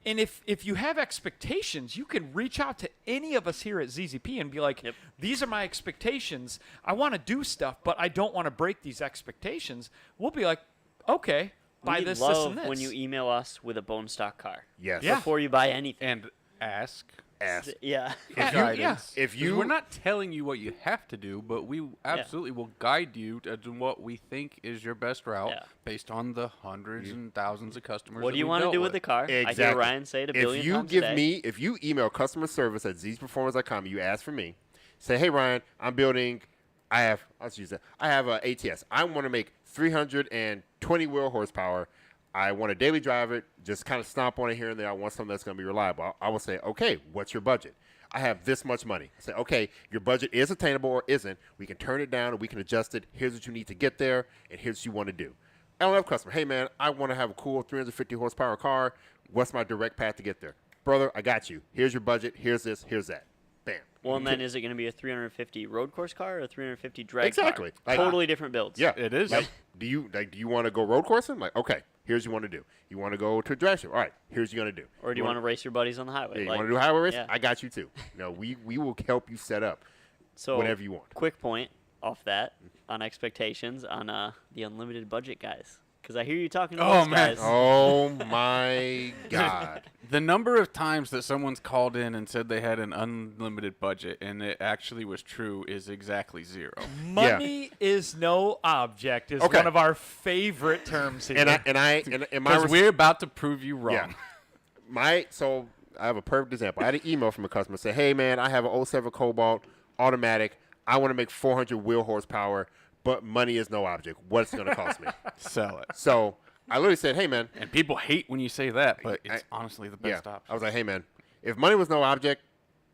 And if you have expectations, you can reach out to any of us here at ZZP and be like, Yep. these are my expectations. I want to do stuff, but I don't want to break these expectations. We'll be like, okay, buy We this, love this, and this. when you email us with a bone stock car Yes. Yeah. before you buy anything. And ask. Ask. Yeah. Yeah, guidance. If 'Cause you- we're not telling you what you have to do, but we absolutely will guide you to what we think is your best route Yeah. based on the hundreds and thousands of customers. What do you want to do with the car? I Exactly. hear Ryan say it a billion If you times give a day. me, if you email customer service at ZZPerformance.com, you ask for me, say, hey Ryan, I'm building. Let's use that. I have a ATS. I want to make 320 wheel horsepower. I want to daily drive it, just kind of stomp on it here and there. I want something that's going to be reliable. I will say, okay, what's your budget? I have this much money. I say, okay, your budget is attainable or isn't. We can turn it down and we can adjust it. Here's what you need to get there, and here's what you want to do. LF customer, hey man, I want to have a cool 350 horsepower car. What's my direct path to get there? Brother, I got you. Here's your budget. Here's this. Here's that. Bam. Well, and then is it going to be a 350 road course car or a 350 drag Exactly. car? Like- Totally different builds. Yeah, It is. Like, do you want to go road coursing? Like, okay, here's what you want to do. You want to go to a drag strip? All right, here's what you're gonna do. Or do you want to race your buddies on the highway? Yeah, you Like, want to do highway race? yeah. I got you too. We will help you set up So, whatever you want. Quick point off that on expectations on the unlimited budget guys. Because I hear you talking to Oh, those man. guys. Oh my God! The number of times that someone's called in and said they had an unlimited budget and it actually was true is exactly 0. Money is no object is Okay. one of our favorite terms here. And my Because we're about to prove you wrong. Yeah. So I have a perfect example. I had an email from a customer say, hey man, I have an 07 Cobalt automatic. I want to make 400 wheel horsepower, but money is no object. What's it going to cost me? Sell it. So I literally said, hey man, And people hate when you say that, but it's honestly the best I option. was like, hey man, if money was no object,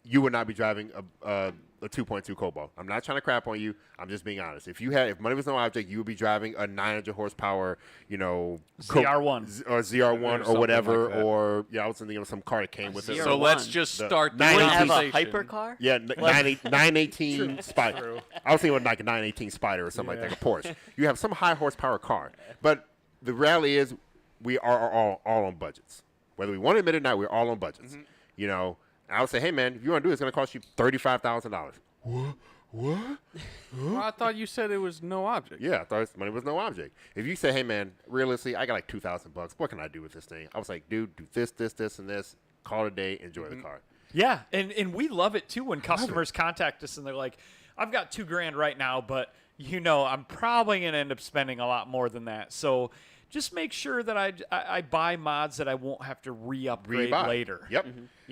you would not be driving a 2.2 Cobalt. I'm not trying to crap on you. I'm just being honest. If money was no object, you would be driving a 900 horsepower, ZR1 or ZR1 or something whatever, like that. or I was thinking of some car that came with it. ZR1. So let's just The start the nine- You want to have a conversation. hypercar? Yeah, 918 Spider. I was thinking of like a 918 Spider or something like that, a Porsche. You have some high horsepower car, but the reality is we are all on budgets. Whether we want to admit it or not, we're all on budgets. And I would say, hey man, if you want to do it, it's going to cost you $35,000. What? Well, I thought you said it was no object. Yeah, I thought money was no object. If you say, hey man, realistically, I got like $2,000. What can I do with this thing? I was like, dude, do this, and this. Call it a day. Enjoy the car. Yeah, and we love it too when customers contact us and they're like, I've got $2,000 right now, but I'm probably going to end up spending a lot more than that. So just make sure that I buy mods that I won't have to re-upgrade Rebuy. later. Yep.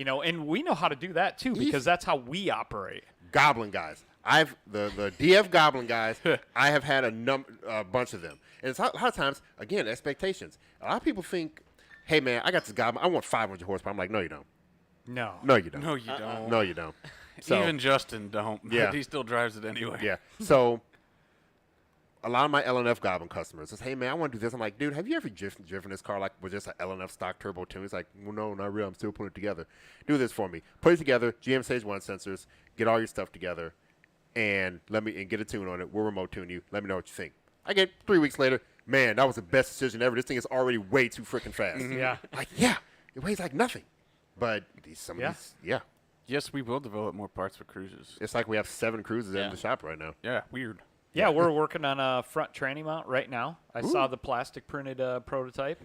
And we know how to do that too because that's how we operate. Goblin guys. I've the DF Goblin guys. I have had a bunch of them, and it's a lot of times again expectations. A lot of people think, "Hey man, I got this Goblin. I want 500 horsepower." I'm like, "No, you don't. No. No, you don't. No, you don't. No, you don't." So, Even Justin don't. But Yeah. he still drives it anyway. yeah. So a lot of my LNF Goblin customers says, "Hey man, I want to do this." I'm like, "Dude, have you ever driven this car like with just an LNF stock turbo tune?" He's like, "Well, no, not really. I'm still putting it together. Do this for me. Put it together. GM Stage 1 sensors. Get all your stuff together, and get a tune on it. We'll remote tune you. Let me know what you think." I get 3 weeks later. Man, that was the best decision ever. This thing is already way too freaking fast. Yeah. Like, yeah, it weighs like nothing. But some of these, yeah. Yes, we will develop more parts for cruises. It's like we have 7 cruises Yeah. in the shop right now. Yeah, weird. Yeah, we're working on a front tranny mount right now. I saw the plastic printed prototype.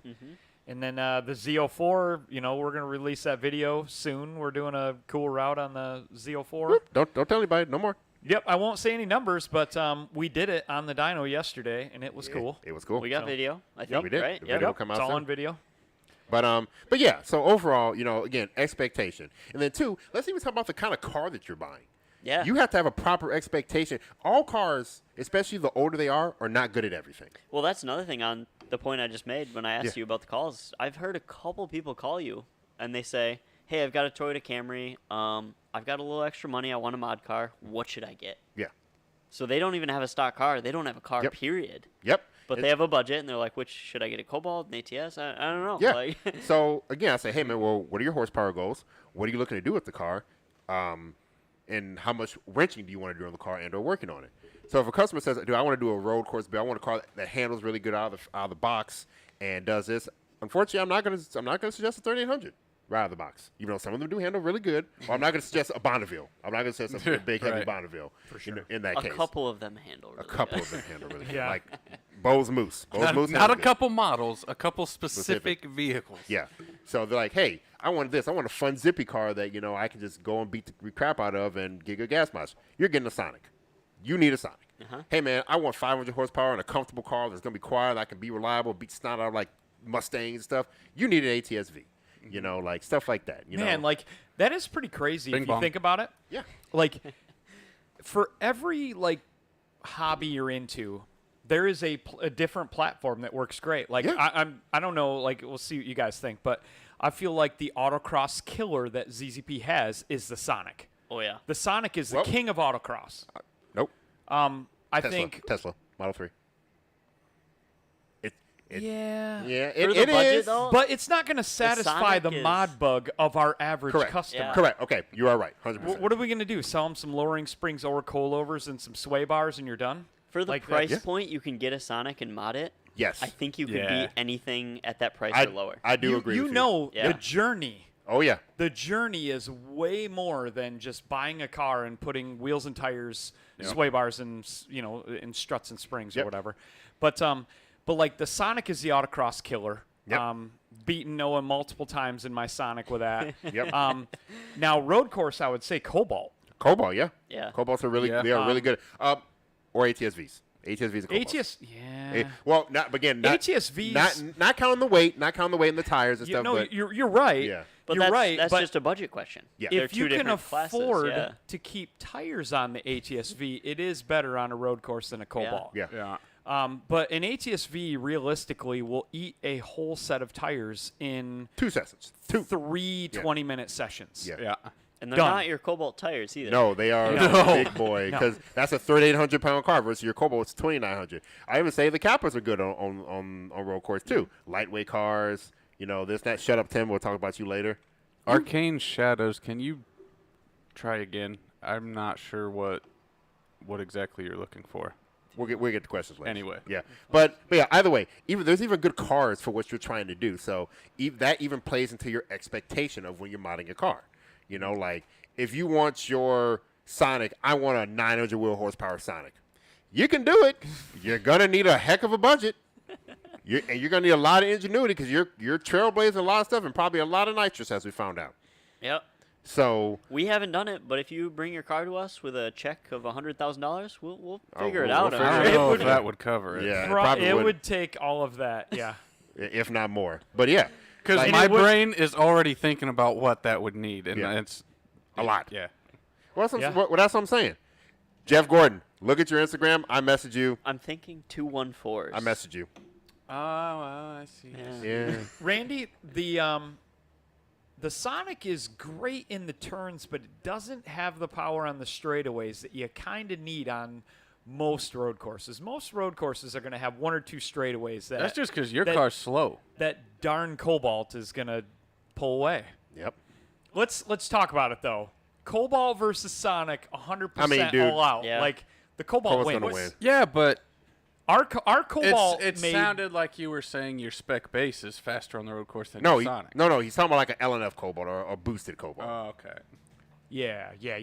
And then the Z04, we're going to release that video soon. We're doing a cool route on the Z04. Don't tell anybody. No more. Yep, I won't say any numbers, but we did it on the dyno yesterday, and it was cool. It was cool. We got video, I think, we did. right? The Yep. video will come out It's all soon. on video. But yeah, so overall, again, expectation. And then 2, let's even talk about the kind of car that you're buying. Yeah. You have to have a proper expectation. All cars, especially the older they are not good at everything. Well, that's another thing on the point I just made when I asked you about the calls. I've heard a couple people call you, and they say, hey, I've got a Toyota Camry. I've got a little extra money. I want a mod car. What should I get? Yeah. So they don't even have a stock car. They don't have a car, Yep. period. Yep. But they have a budget, and they're like, which should I get, a Cobalt, an ATS? I don't know. Yeah. Like, So, again, I say, hey, man, well, what are your horsepower goals? What are you looking to do with the car? And how much wrenching do you want to do on the car and or working on it? So if a customer says, dude, I want to do a road course build, I want a car that handles really good out of the box and does this, unfortunately, I'm not going to suggest a 3800 right out of the box. Even though some of them do handle really good. Or I'm not going to suggest a Bonneville. I'm not going to suggest a big, heavy Right. Bonneville For sure. in that a case. couple of them handle really A couple good. of them handle really good. Yeah. Like Bose Moose. Bose Moose Not handle a good. couple models, a couple specific vehicles. Yeah. So they're like, hey, I want this. I want a fun zippy car that, I can just go and beat the crap out of and get good gas mileage. You're getting a Sonic. You need a Sonic. Hey, man, I want 500 horsepower and a comfortable car that's going to be quiet, that can be reliable, beat snot out like Mustangs and stuff. You need an ATS-V. Like stuff like that. Man, like, that is pretty crazy Bing if you bong. think about it. Yeah. Like, for every, hobby you're into, there is a different platform that works great. Like, Yeah. I don't know, we'll see what you guys think, but I feel like the autocross killer that ZZP has is the Sonic. Oh, yeah. The Sonic is the Well- king of autocross. Nope. I Tesla. think. Tesla Model 3. Yeah. Yeah, For the it budget, is. though, But it's not going to satisfy Sonic the is- mod bug of our average Correct. customer. Yeah. Correct. Okay, you are right. 100%. What are we going to do? Sell them some lowering springs or coilovers and some sway bars and you're done? for the like that- price Yeah. point, you can get a Sonic and mod it. Yes. I think you could Yeah. beat anything at that price I, or lower. I do you, agree you with know Yeah. the journey. Oh, yeah. The journey is way more than just buying a car and putting wheels and tires, sway bars, and and struts and springs or Yep. whatever. But like the Sonic is the autocross killer. Yep. Beaten Noah multiple times in my Sonic with that. Yep. Now road course, I would say Cobalt. Cobalt, yeah. Yeah. Cobalts are really, Yeah. they are really good. Or ATS-Vs. ATS-Vs and Cobalts. ATS, yeah. Well, not again. Not, ATS-Vs. Not counting the weight, and the tires and stuff. No, but you're right. Yeah. But you're that's, right. that's but just a budget question. Yeah. They're if two you can different classes, afford yeah. to keep tires on the ATS-V, it is better on a road course than a Cobalt. yeah. Yeah. But an ATS-V realistically will eat a whole set of tires in 2 sessions. 2. three 20-minute sessions. Yeah. Yeah. And they're Done. not your Cobalt tires either. No, they are No. a big boy because that's a 3,800-pound car versus your Cobalt's 2,900. I even say the Kappas are good on road course too. Lightweight cars, this, that. Shut up, Tim. We'll talk about you later. Arcane Shadows, can you try again? I'm not sure what exactly you're looking for. We'll get to questions later. Anyway. Yeah. But yeah, either way, there's even good cars for what you're trying to do. So that even plays into your expectation of when you're modding a car. Like if you want your Sonic, I want a 900 wheel horsepower Sonic. You can do it. You're going to need a heck of a budget. You're going to need a lot of ingenuity because you're trailblazing a lot of stuff and probably a lot of nitrous, as we found out. Yep. So We haven't done it, but if you bring your car to us with a check of $100,000, we'll figure it we'll out. figure I'm I it sure. don't know would- if that would cover it. yeah, it Pro- probably it would, would take all of that. Yeah. if not more. But yeah, Because Like- my it would- brain is already thinking about what that would need, and Yeah. it's a lot. Yeah. Well, Yeah. that's what I'm saying. Jeff Gordon, look at your Instagram. I message you. I'm thinking 214s. I message you. Oh, well, I see. Yeah. Yeah. Randy, the Sonic is great in the turns, but it doesn't have the power on the straightaways that you kind of need on most road courses. Most road courses are going to have 1 or 2 straightaways that That's just because your that- car's slow. that darn Cobalt is going to pull away. Yep. Let's talk about it though. Cobalt versus Sonic, 100% I mean, dude. all out. Yeah. Like the Cobalt Cobalt's wins. gonna win. Yeah, but Our Cobalt it made sounded like you were saying your spec base is faster on the road course than No, your Sonic. no. He's talking about like an LNF Cobalt or a boosted Cobalt. Oh, okay. Yeah. Yeah,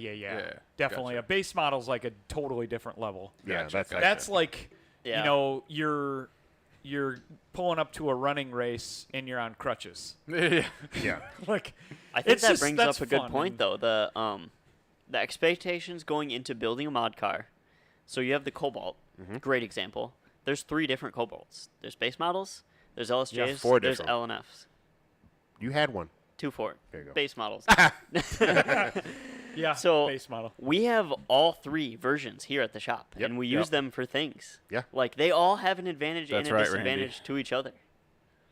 Definitely. gotcha. A base model's like a totally different level. Yeah, Gotcha, That's like, Yeah. you know, you're pulling up to a running race and you're on crutches. Yeah. Yeah. Like, I think it's that just- brings that's up a good fun, point, and- though. The expectations going into building a mod car. So you have the Cobalt, great example. There's 3 different Cobalts. There's base models, there's LSJs, 4 there's different. LNFs. You had one. 2 4 There you go. base models. Yeah, So base model. we have all 3 versions here at the shop, Yep. and we use them for things. Yeah. Like they all have an advantage That's and a right, disadvantage to each other.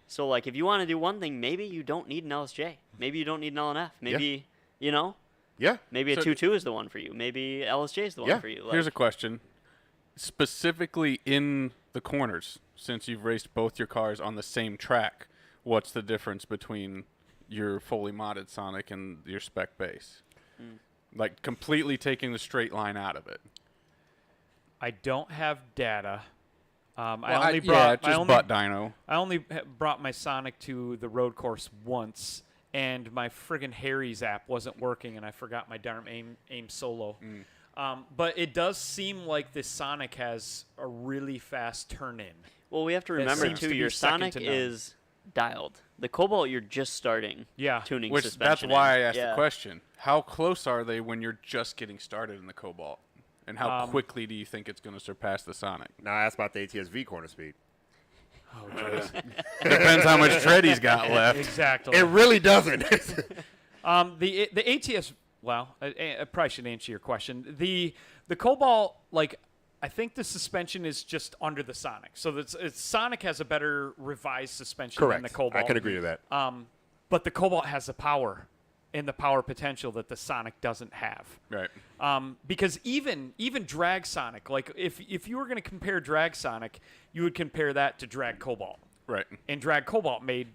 So like if you want to do one thing, maybe you don't need an LSJ. Maybe you don't need an LNF. Maybe you know, Yeah. maybe a So- 2.2 is the one for you. Maybe LSJ is the Yeah. one for you. Here's a Like, question. Specifically in the corners, since you've raced both your cars on the same track, what's the difference between your fully modded Sonic and your spec base? Like completely taking the straight line out of it. I don't have data. I Well, only brought just butt dyno. I only brought my Sonic to the road course once, and my friggin' Harry's app wasn't working, and I forgot my darn aim solo. But it does seem like this Sonic has a really fast turn in. well, we have to That remember seems too. to be Your second Sonic to none. is dialed. The Cobalt, you're just starting Yeah. tuning Which suspension. that's why I in. asked Yeah. the question. How close are they when you're just getting started in the Cobalt? And how quickly do you think it's going to surpass the Sonic? Now ask about the ATS-V corner speed. Oh, jeez. Depends how much tread he's got left. Exactly. It really doesn't. The ATS. Well, I probably should answer your question. The Cobalt, like, I think the suspension is just under the Sonic. So Sonic has a better revised suspension than Correct. the Cobalt. I can agree to that. But the Cobalt has the power and the power potential that the Sonic doesn't have. Right. Because even drag Sonic, like if you were going to compare drag Sonic, you would compare that to drag Cobalt. Right. And drag Cobalt made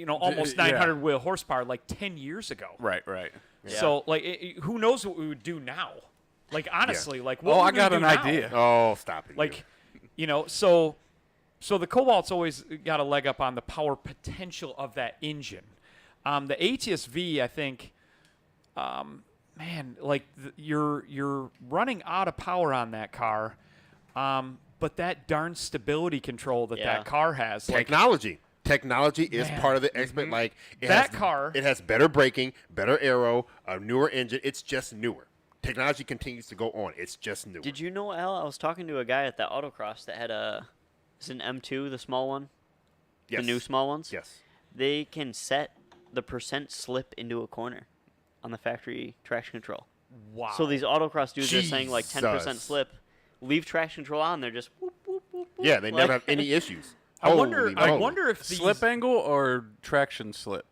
almost yeah. 900 wheel horsepower like 10 years ago. Right. Right. So like, who knows what we would do now? Like honestly, like what Oh, would I we got do an now? idea. Oh, stop it. Like, so the Cobalt's always got a leg up on the power potential of that engine. The ATS-V, I think, man, like you're running out of power on that car, but that darn stability control that Yeah. that car has, like, Technology is Man. part of the expert. Like That car- it has better braking, better aero, a newer engine. It's just newer. Technology continues to go on. It's just newer. Did you know, Al? I was talking to a guy at that autocross that had it's an M2, the small one, Yes. the new small ones. Yes. They can set the percent slip into a corner on the factory traction control. wow. So these autocross dudes are saying like 10% Jesus. slip. Leave traction control on. They're just whoop, whoop, whoop, whoop. Yeah, they never Like- have any issues. I wonder Holy moly. if these Slip angle or traction slip?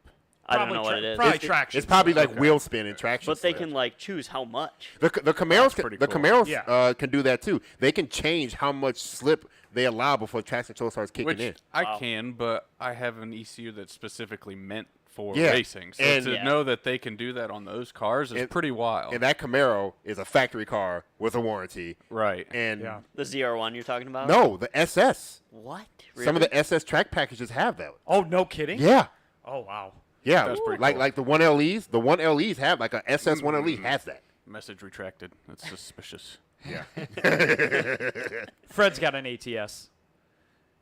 I don't probably know what it is. Probably It's, traction. it's probably like Okay. wheel spin and traction. But they slip. can like choose how much. The Camaros pretty the cool. Camaros Yeah. can do that too. They can change how much slip they allow before traction control starts kicking Which in. I Wow. can, but I have an ECU that's specifically meant for Yeah, racing. So and- to Yeah. know that they can do that on those cars is And- pretty wild. And that Camaro is a factory car with a warranty. Right. And Yeah. The ZR1 you're talking about? no, the SS. What? Some of Really? the SS track packages have that. Oh, no kidding. Yeah. Oh wow. Yeah, That's pretty like cool. like the 1LEs. The 1LEs have like a SS 1LE has that. Message retracted. That's suspicious. Yeah, Fred's got an ATS.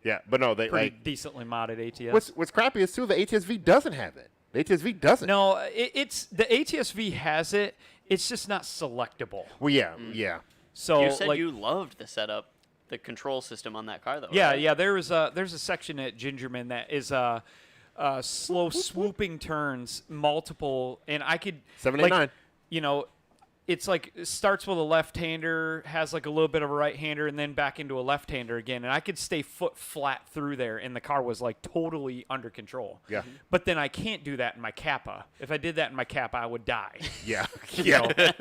yeah, but no, they Pretty like decently modded ATS. what's crappy is too the ATS-V doesn't have that. The ATS-V doesn't. No, it's the ATS-V has it. It's just not selectable. Well, yeah, yeah. So You said like, you loved the setup, the control system on that car, though. yeah, right? yeah. There's a section at Gingerman that is slow swooping turns, multiple, and I could 789. like, you know, it's like it starts with a left-hander, has like a little bit of a right-hander, and then back into a left-hander again. And I could stay foot flat through there, and the car was like totally under control. Yeah. But then I can't do that in my Kappa. If I did that in my Kappa, I would die. Yeah, yeah.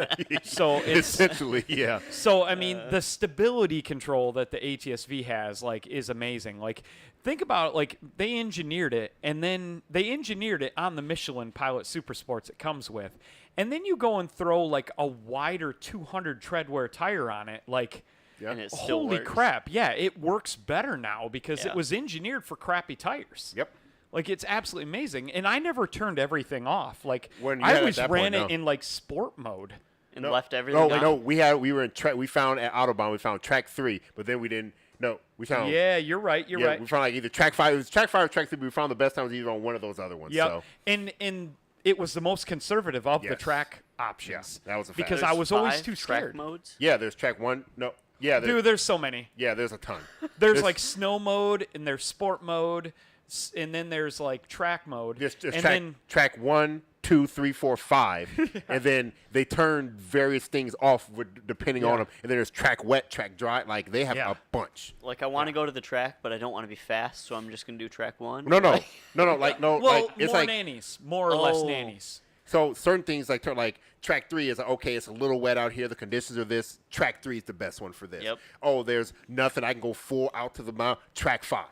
So it's Essentially, yeah. so I mean the stability control that the ATS-V has like is amazing. Like think about it, like they engineered it and then they engineered it on the Michelin Pilot Super Sports it comes with. And then you go and throw like a wider 200 treadwear tire on it, like And it still holy works. crap. Yeah, it works better now because Yeah. it was engineered for crappy tires. Yep. Like, it's absolutely amazing. And I never turned everything off. Like, When you I had it at always that ran point, it in, like, sport mode. And left everything on. No, we were in track. We found at Autobahn, we found track 3, but then we didn't. No, we found. Yeah, you're right. You're right. We found like either track 5. It was track 5 or track 3. But we found the best times either on one of those other ones. Yep. So. And it was the most conservative of the Yes. track options. Yeah, that was a fact. Because There's I was always 5 too track scared. modes. Yeah, there's track 1. No. Yeah, Dude, there's so many. yeah, there's a ton. There's like snow mode, and there's sport mode, and then there's like track mode. There's and track 1, 2, 3, 4, 5, and then they turn various things off depending on them. And then there's track wet, track dry. Like they have a bunch. Like I want to go to the track, but I don't want to be fast, so I'm just gonna do track 1. No. Like, well, like it's more like nannies, more or less Oh. nannies. so certain things like track 3 is okay. It's a little wet out here. The conditions are this. Track 3 is the best one for this. Yep. Oh, there's nothing. I can go full out to the mount. Track 5.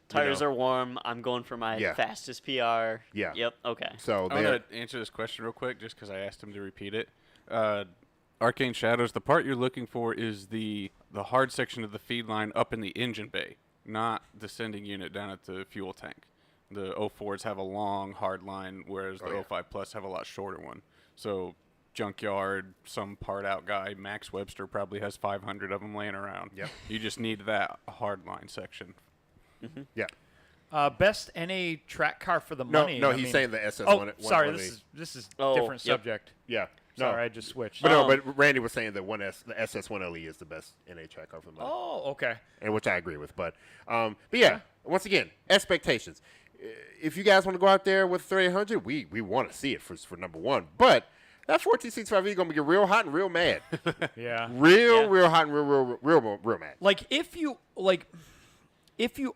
Tires are warm. I'm going for my fastest PR. Yeah. Yep. Okay. So I'm going to answer this question real quick just because I asked him to repeat it. Arcane Shadows, the part you're looking for is the hard section of the feed line up in the engine bay, not the sending unit down at the fuel tank. The 04s have a long, hard line, whereas the 05 Plus have a lot shorter one. So junkyard, some part out guy, Max Webster probably has 500 of them laying around. Yep. You just need that hard line section. Yeah. Best NA track car for the No, money. no, I he's mean- saying the SS Oh, one. sorry. one This is Oh, different yep. subject. yeah. No. Sorry, I just switched. But no, but Randy was saying that the SS1LE is the best NA track car for the money. Oh, okay. And which I agree with. But yeah, once again, expectations. If you guys want to go out there with 3800, we want to see it for number one. But that 1465E going to get real hot and real mad. Yeah. real hot and real mad. Like if you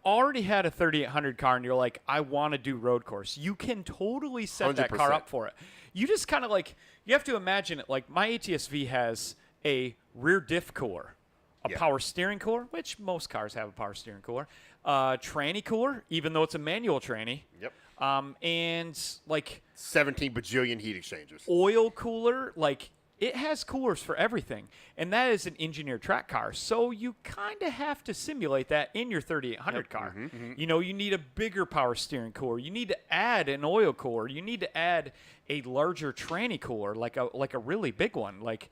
already had a 3800 car and you're like, I want to do road course, you can totally set that car 100%. up for it. You just kind of like, you have to imagine it like my ATS-V has a rear diff cooler, a power steering cooler, which most cars have a power steering cooler, tranny cooler, even though it's a manual tranny. Yep. And like 17 bajillion heat exchangers. oil cooler, like it has coolers for everything, and that is an engineered track car. So you kind of have to simulate that in your 3800 car. You know, you need a bigger power steering cooler. You need to add an oil cooler. You need to add a larger tranny cooler, like a really big one. Like,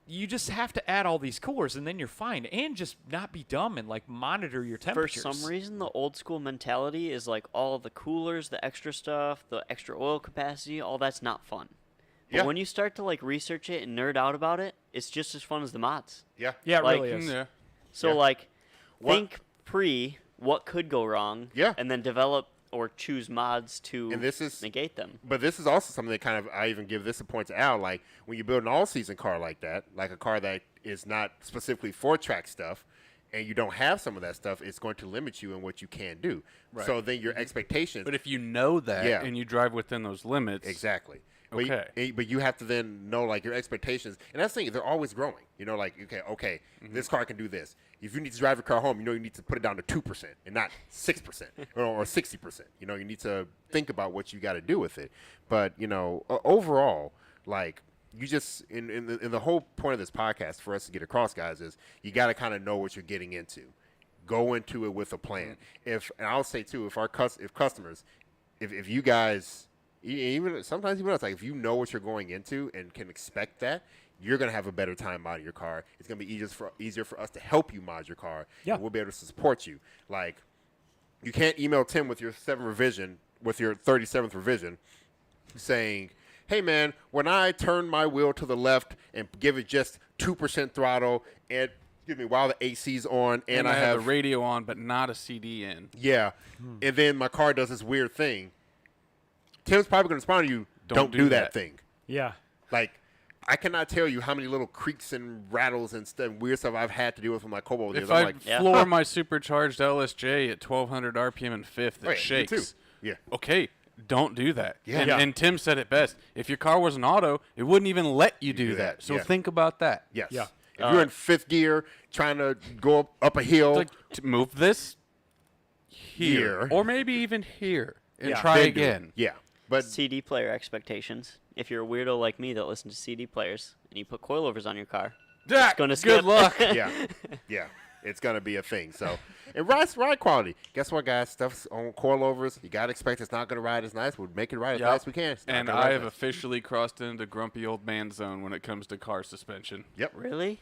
you just have to add all these coolers, and then you're fine. And just not be dumb and like monitor your For temperatures. some reason, the old school mentality is like all the coolers, the extra stuff, the extra oil capacity, all that's not fun. But Yeah. when you start to like research it and nerd out about it, it's just as fun as the mods. Yeah. Yeah, it like- really is. Yeah. So Yeah. like, What- think what could go wrong, Yeah. and then develop or choose mods to And this is- negate them. But this is also something that kind of, I even give this a point to Al, like when you build an all-season car like that, like a car that is not specifically for track stuff, and you don't have some of that stuff, it's going to limit you in what you can do. Right. So then your expectations. But if you know that Yeah. and you drive within those limits, Exactly. But Okay. but you have to then know like your expectations, and that's the thing, they're always growing. You know, like okay, this car can do this. If you need to drive your car home, you know you need to put it down to 2% and not 6% or 60%. You know, you need to think about what you got to do with it. But you know, overall, like you just in the whole point of this podcast for us to get across, guys, is you got to kind of know what you're getting into. Go into it with a plan. And I'll say too, if customers, if you guys. Even sometimes even us, like if you know what you're going into and can expect that, you're gonna have a better time modding your car. It's gonna be easier for us to help you mod your car. Yeah. And we'll be able to support you. Like you can't email Tim with your 37th revision, saying, "Hey man, when I turn my wheel to the left and give it just 2% throttle and while the AC's on and I have the radio on but not a CD in." Yeah, and then my car does this weird thing. Tim's probably going to respond to you, don't do that thing. Yeah. Like, I cannot tell you how many little creaks and rattles and stuff, weird stuff I've had to deal with my Cobalt years. If I'm I like, floor my supercharged LSJ at 1200 RPM in fifth, it oh, yeah, me shakes. too. Yeah. Okay, don't do that. Yeah. And, Yeah. and Tim said it best. If your car was an auto, it wouldn't even let you do do that. that, So yeah. think about that. Yes. Yeah. If you're in fifth gear trying to go up a hill, It's like, move this here. Here. Or maybe even here. And Yeah. try then do it. again. Yeah. But CD player expectations. If you're a weirdo like me that listens to CD players and you put coilovers on your car, Jack, gonna good skip. luck. yeah, yeah, it's gonna be a thing. So, And ride quality. Guess what, guys? Stuff's on coilovers. You got to expect it's not going to ride as nice. We'll make it ride as nice as we can. And I have officially crossed into grumpy old man zone when it comes to car suspension. Yep. Really?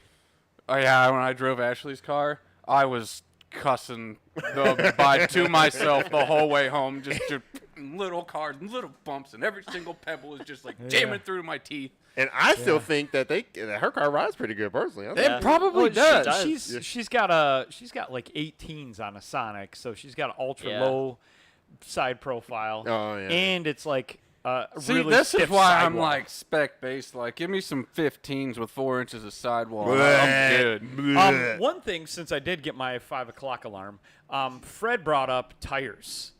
Oh, yeah, when I drove Ashley's car, I was cussing to myself the whole way home. Just little cars, little bumps, and every single pebble is just like jamming through my teeth. And I still think that her car rides pretty good, personally. It probably does. She's got like 18s on a Sonic, so she's got an ultra low side profile. Oh yeah. And it's like See, really this stiff is why I'm sidewall. like spec based. Like, give me some 15s with 4 inches of sidewall. I'm good. One thing, since I did get my 5 o'clock alarm, Fred brought up tires.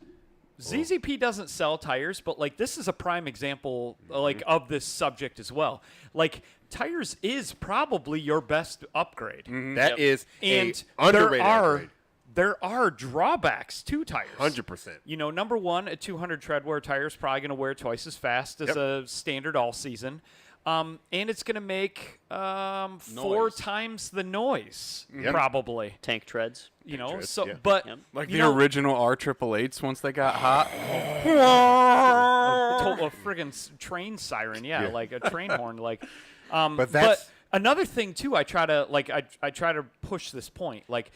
ZZP doesn't sell tires, but like this is a prime example like of this subject as well. Like tires is probably your best upgrade. That is And a underrated upgrade. there are drawbacks to tires. 100%. You know, number one, a 200 tread wear tire is probably going to wear twice as fast as a standard all season. And it's going to make 4 times the noise, probably. Tank treads. You know, treads, so yeah. but Like you the know, original R888s once they got hot. a friggin' train siren, like a train horn, like. But that's another thing too. I try to push this point, like.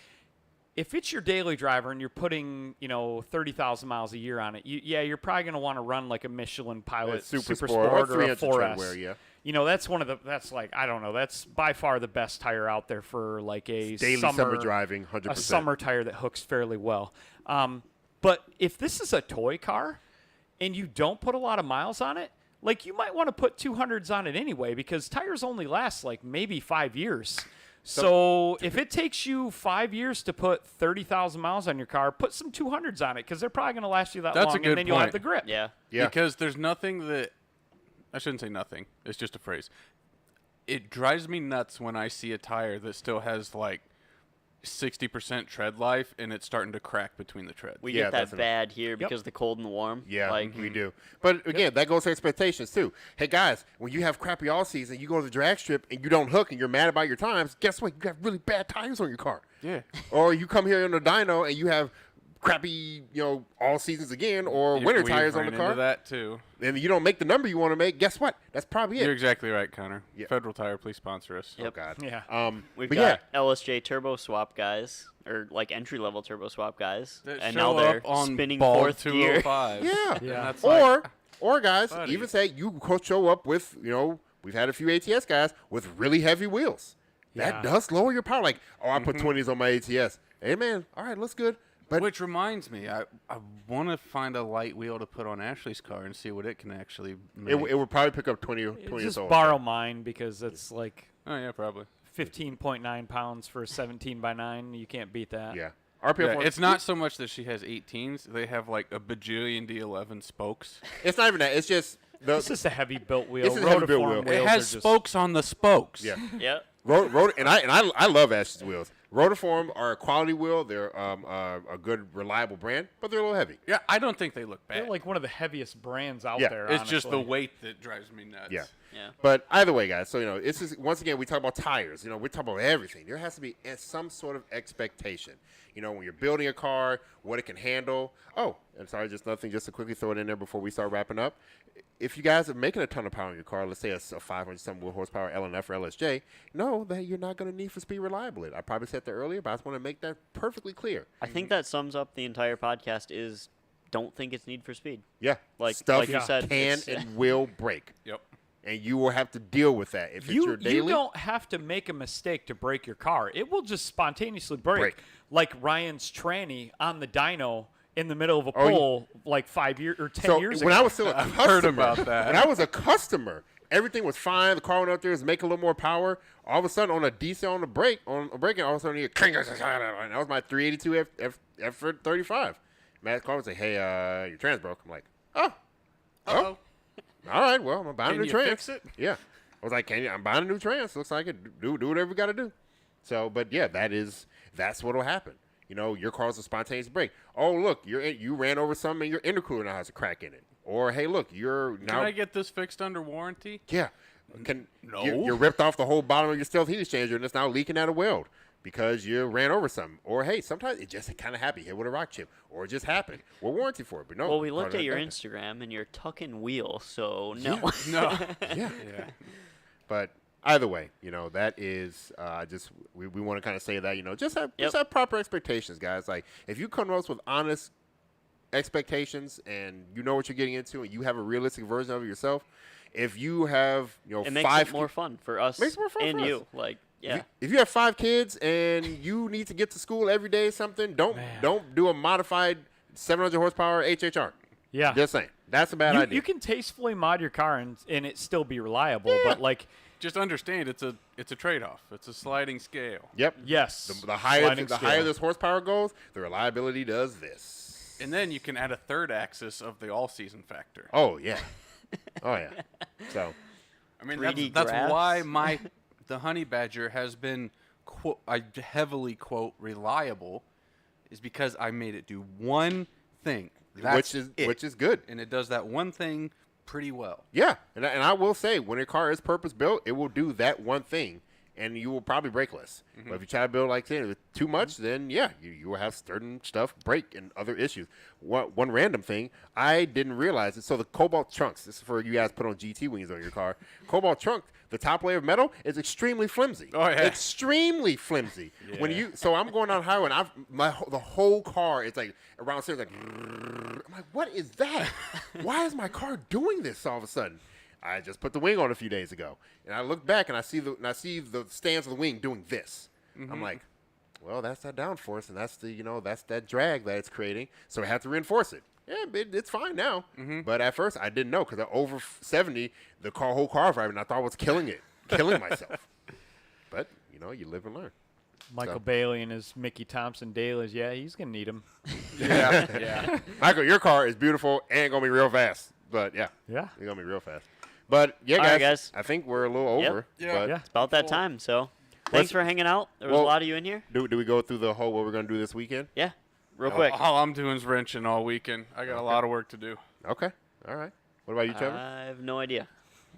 If it's your daily driver and you're putting, 30,000 miles a year on it, you're probably going to want to run like a Michelin Pilot Super Sport Sport or a 300 4S. tread wear, yeah. That's by far the best tire out there for like a daily summer driving, 100%. A summer tire that hooks fairly well. But if this is a toy car and you don't put a lot of miles on it, like you might want to put 200s on it anyway because tires only last like maybe 5 years. So if it takes you 5 years to put 30,000 miles on your car, put some 200s on it because they're probably going to last you that That's long, a good and then you'll have point. the grip. Yeah. Yeah. Because there's nothing that I shouldn't say nothing. It's just a phrase. It drives me nuts when I see a tire that still has like 60% tread life and it's starting to crack between the treads. We Yeah, get that's that bad here because the cold and the warm. Yeah, Like, we do. But again, that goes to expectations too. Hey guys, when you have crappy all season, you go to the drag strip and you don't hook and you're mad about your times, guess what? You got really bad tires on your car. Yeah. Or you come here on the dyno and you have crappy, all seasons again, or winter We've tires on ran the into car. that too. And you don't make the number you want to make, guess what? That's probably it. You're exactly right, Connor. Yeah. Federal Tire, please sponsor us. Oh God. Yeah. We've but got LSJ turbo swap guys, or like entry level turbo swap guys, That and show now they're up on spinning ball fourth gear. 205. Yeah. Yeah. That's like, Or guys, buddy. even say you show up with, we've had a few ATS guys with really heavy wheels. Yeah. That does lower your power. Like, I put 20s on my ATS. Hey man, all right, looks good. But which reminds me, I want to find a light wheel to put on Ashley's car and see what it can actually make. it would probably pick up 20 Just years old. borrow mine because it's like Oh, yeah, probably. 15.9 pounds for a 17x9. You can't beat that. Yeah. Yeah, RPF it's not so much that she has 18s. They have like a bajillion D11 spokes. It's not even that. It's just This is a heavy built wheel. This is a heavy built Rotiform wheel. It wheels has are just- spokes on the spokes. yeah. Yeah. And I love Ash's wheels. Rotiform are a quality wheel. They're a good, reliable brand, but they're a little heavy. Yeah, I don't think they look bad. They're like one of the heaviest brands out Yeah, there. it's just the honestly. weight that drives me nuts. Yeah. Yeah. But either way, guys, so, this is, once again, we talk about tires. We talk about everything. There has to be some sort of expectation. When you're building a car, what it can handle. Oh, I'm sorry, just nothing, just to quickly throw it in there before we start wrapping up. If you guys are making a ton of power in your car, let's say a 500-something horsepower LNF or LSJ, know that you're not going to need for speed reliable. I probably said that earlier, but I just want to make that perfectly clear. I think that sums up the entire podcast is don't think it's Need for Speed. Yeah. Like Stuff you said, can it's- and will break. Yep. And you will have to deal with that. If it's your daily, you don't have to make a mistake to break your car. It will just spontaneously break. Like Ryan's tranny on the dyno in the middle of a Oh, pole like 5 years or 10 so years when ago. I was still a customer, heard about that. When I was a customer, everything was fine. The car went up there, was making a little more power. All of a sudden, on a decel on the brake, all of a sudden, you and that was my 382 F35. Matt's car would say, "Hey, your trans broke." I'm like, "Oh, Uh-oh. all right. Well, I'm buying Can a new you trans." fix it? Yeah, I was like, I'm buying a new trans. Looks like it. Do whatever we got to do. So, but yeah, that's what'll happen. Your car's a spontaneous break. Oh, look, you ran over something and your intercooler now has a crack in it. Or, hey, look, you're now. Can I get this fixed under warranty? Yeah. No. You ripped off the whole bottom of your stealth heat exchanger and it's now leaking out a weld. because you ran over something. Or, hey, sometimes it just kind of happened. Hit with a rock chip. Or it just happened. We're warranty for it. But no. Well, we looked car at your doesn't do Instagram, and you're tucking wheel, so no. No. that. Yeah. But either way, that is we want to kind of say that, just have proper expectations, guys. Like, if you come to us with honest expectations and you know what you're getting into and you have a realistic version of it yourself, if you have, it makes it more fun for us makes it more fun and for you. us. Like, yeah. If you have 5 kids and you need to get to school every day or something, don't do a modified 700 horsepower HHR. Yeah. Just saying. That's a bad idea. You can tastefully mod your car and it still be reliable, but like Just understand it's a trade-off. It's a sliding scale. Yep. yes, The higher sliding the scale. higher this horsepower goes, the reliability does this. And then you can add a third axis of the all-season factor. Oh yeah. Oh yeah. So I mean, 3D that's graphs. why the Honey Badger has been, I heavily quote, reliable, is because I made it do one thing. which is good. And it does that one thing pretty well. Yeah, and I will say, when a car is purpose built, it will do that one thing, and you will probably break less. But if you try to build like that with too much, then yeah, you will have certain stuff break and other issues. One random thing, I didn't realize it. So the Cobalt trunks, this is for you guys put on GT wings on your car. Cobalt trunk, the top layer of metal is extremely flimsy. Oh, yeah. Extremely flimsy. Yeah. So I'm going down the highway, and the whole car is like around here, like, I'm like, what is that? Why is my car doing this all of a sudden? I just put the wing on a few days ago, and I look back and I see the stands of the wing doing this. I'm like, well, that's that downforce, and that's that's that drag that it's creating. So I have to reinforce it. Yeah, it's fine now. But at first I didn't know, because at over 70, the whole car driving, I thought I was killing myself. But you live and learn. Michael So. Bailey and his Mickey Thompson dailies. Yeah, he's gonna need him. Yeah. Michael, your car is beautiful and gonna be real fast. But yeah, Yeah. it's gonna be real fast. But yeah, All right, guys. I think we're a little over. Yeah. But Yeah. It's about that time, so thanks for hanging out. There was a lot of you in here. Do we go through the whole what we're gonna do this weekend? Yeah, real quick. All I'm doing is wrenching all weekend. I got a lot of work to do. Okay. All right. What about you, Trevor? I have no idea,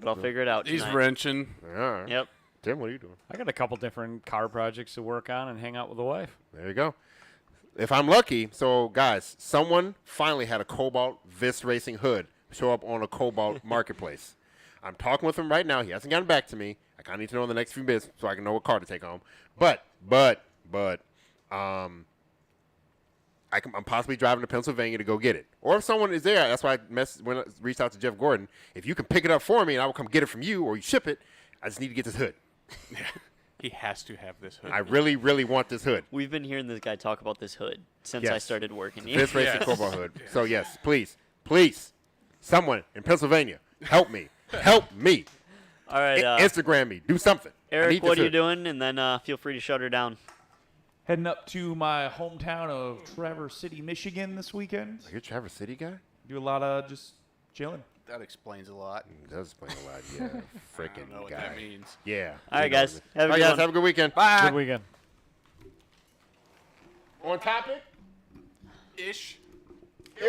but I'll figure it out He's tonight. wrenching. All right. Yep. Tim, what are you doing? I got a couple different car projects to work on and hang out with the wife. There you go. If I'm lucky, so guys, someone finally had a Cobalt Vis Racing hood show up on a Cobalt marketplace. I'm talking with him right now. He hasn't gotten back to me. I kind of need to know in the next few minutes so I can know what car to take home. But I'm possibly driving to Pennsylvania to go get it. Or if someone is there, that's why I reached out to Jeff Gordon. If you can pick it up for me and I will come get it from you, or you ship it, I just need to get this hood. He has to have this hood. I really, really want this hood. We've been hearing this guy talk about this hood since I Yes. started working here. Vis Racing Yes. Cobalt hood. So yes, please, someone in Pennsylvania, help me. Help me. All right, Instagram me. Do something. I Eric, need what this are you hood. doing? And then feel free to shut her down. Heading up to my hometown of Traverse City, Michigan this weekend. You're a Traverse City guy? Do a lot of just chilling. That explains a lot. It does explain a lot. Yeah, I don't freaking know what guy. that means. Yeah. All right, guys. Have a All right, good guys. one. Have a good weekend. Good weekend. On topic? Ish.